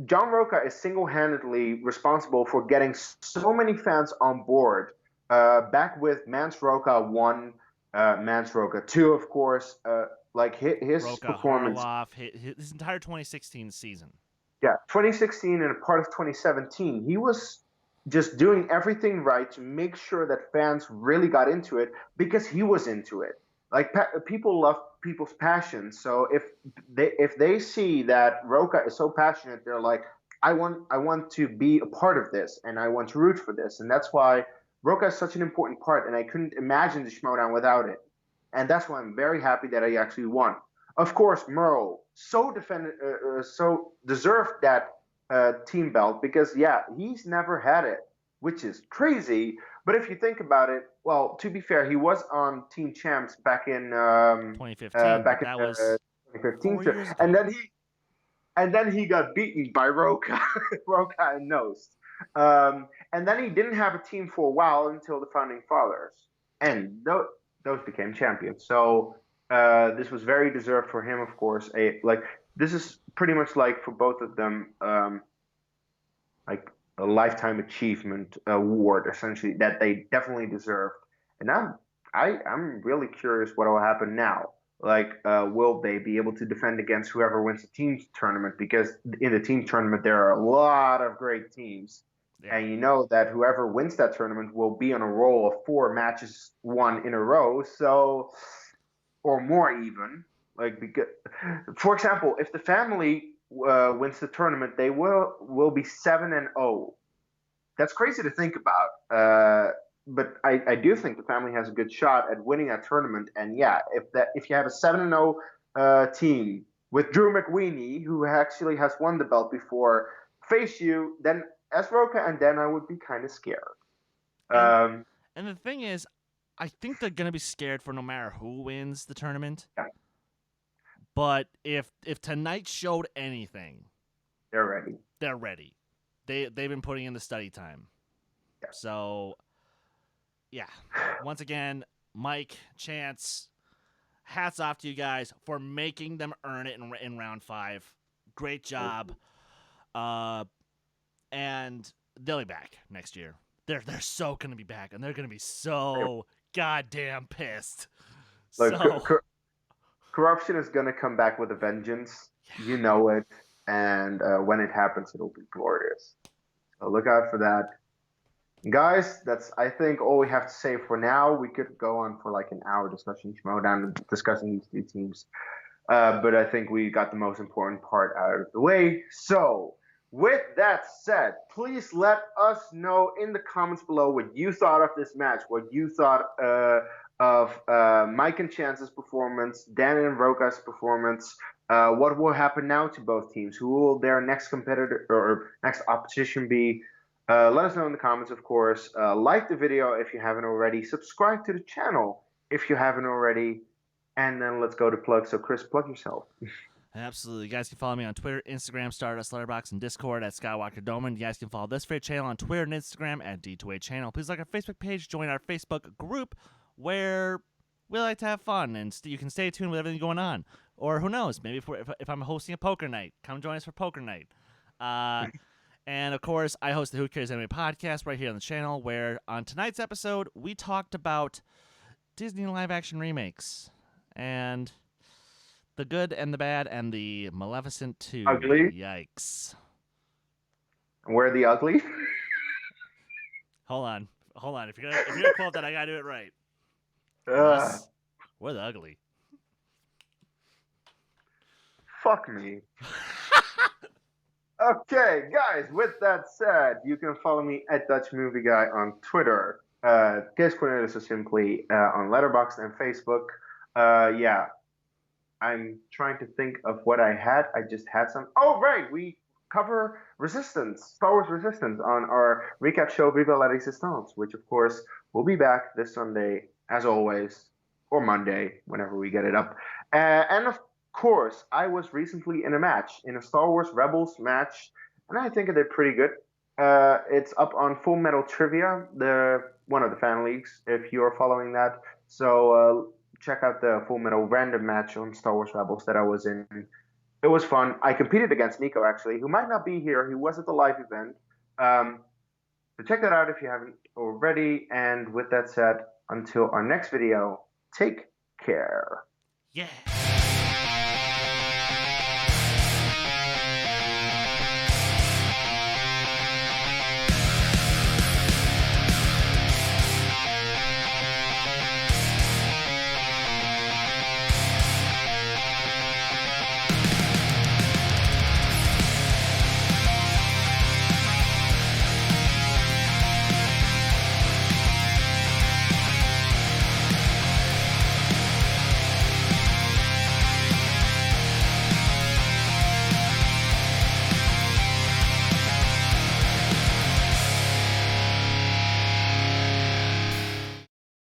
John Roca is single-handedly responsible for getting so many fans on board. Back with Mans Roca 1, Mans Roca 2, of course. Like his Roca, performance. Harloff, his entire 2016 season. Yeah, 2016 and a part of 2017, he was just doing everything right to make sure that fans really got into it, because he was into it. Like, people love people's passion. So if they see that Roca is so passionate, they're like, I want to be a part of this, and I want to root for this. And that's why Roca is such an important part, and I couldn't imagine the Schmoedown without it. And that's why I'm very happy that he actually won. Of course, Merle so deserved that team belt, because he's never had it, which is crazy. But if you think about it, well, to be fair, he was on Team Champs back in 2015. That was 2015, 4 years ago. and then he got beaten by Roca, Roca and Nost. And then he didn't have a team for a while until the Founding Fathers, and those became champions. So this was very deserved for him, of course. This is pretty much like for both of them, like a lifetime achievement award, essentially, that they definitely deserved. And I'm really curious what will happen now. Like, will they be able to defend against whoever wins the teams tournament? Because in the team tournament, there are a lot of great teams. Yeah. And you know that whoever wins that tournament will be on a roll of 4 matches won in a row. So, or more even. Like, because, for example, if the family wins the tournament, they will be 7-0. That's crazy to think about. But I do think the family has a good shot at winning that tournament. And if you have a 7-0 team with Drew McWeeny, who actually has won the belt before, face you, then as Roca, and then I would be kind of scared. And the thing is, I think they're gonna be scared for no matter who wins the tournament. Yeah. But if tonight showed anything, they're ready. They're ready. They've been putting in the study time. Yeah. So, yeah. Once again, Mike, Chance, hats off to you guys for making them earn it in round 5. Great job. And they'll be back next year. They're so gonna be back, and they're gonna be so goddamn pissed. Look, KOrruption is gonna come back with a vengeance. Yeah. You know it, and when it happens, it'll be glorious. So look out for that, guys. That's, I think, all we have to say for now. We could go on for like an hour discussing Schmoedown, discussing these 2 teams, but I think we got the most important part out of the way. So, with that said, please let us know in the comments below what you thought of this match, what you thought of Mike and Chance's performance, Dan and Roca's performance. What will happen now to both teams? Who will their next competitor or next opposition be? Let us know in the comments, of course. Like the video if you haven't already. Subscribe to the channel if you haven't already. And then let's go to plug. So, Chris, plug yourself. Absolutely. You guys can follow me on Twitter, Instagram, Stardust, Letterboxd, and Discord at Skywalker Doman. You guys can follow this great channel on Twitter and Instagram at D2A Channel. Please like our Facebook page, join our Facebook group where we like to have fun, and you can stay tuned with everything going on. Or who knows, maybe if I'm hosting a poker night, come join us for poker night. And, of course, I host the Who Cares Anime podcast right here on the channel, where on tonight's episode, we talked about Disney live-action remakes. And the good and the bad and the Maleficent 2. Ugly. Yikes. We're the ugly? Hold on. If you're gonna quote that, I gotta do it right. Yes. We're the ugly. Fuck me. Okay, guys, with that said, you can follow me at Dutch Movie Guy on Twitter. Case Cornelius is simply on Letterboxd and Facebook. I'm trying to think of what I had. I just had some. Oh, right. We cover Resistance, Star Wars Resistance, on our recap show Viva la Resistance, which, of course, will be back this Sunday, as always, or Monday, whenever we get it up. And course, I was recently in a Star Wars Rebels match, and I think I did pretty good. It's up on Full Metal Trivia, one of the fan leagues, if you're following that. So check out the Full Metal random match on Star Wars Rebels that I was in. It was fun. I competed against Nico, actually, who might not be here. He was at the live event. So check that out if you haven't already. And with that said, until our next video, take care. Yeah.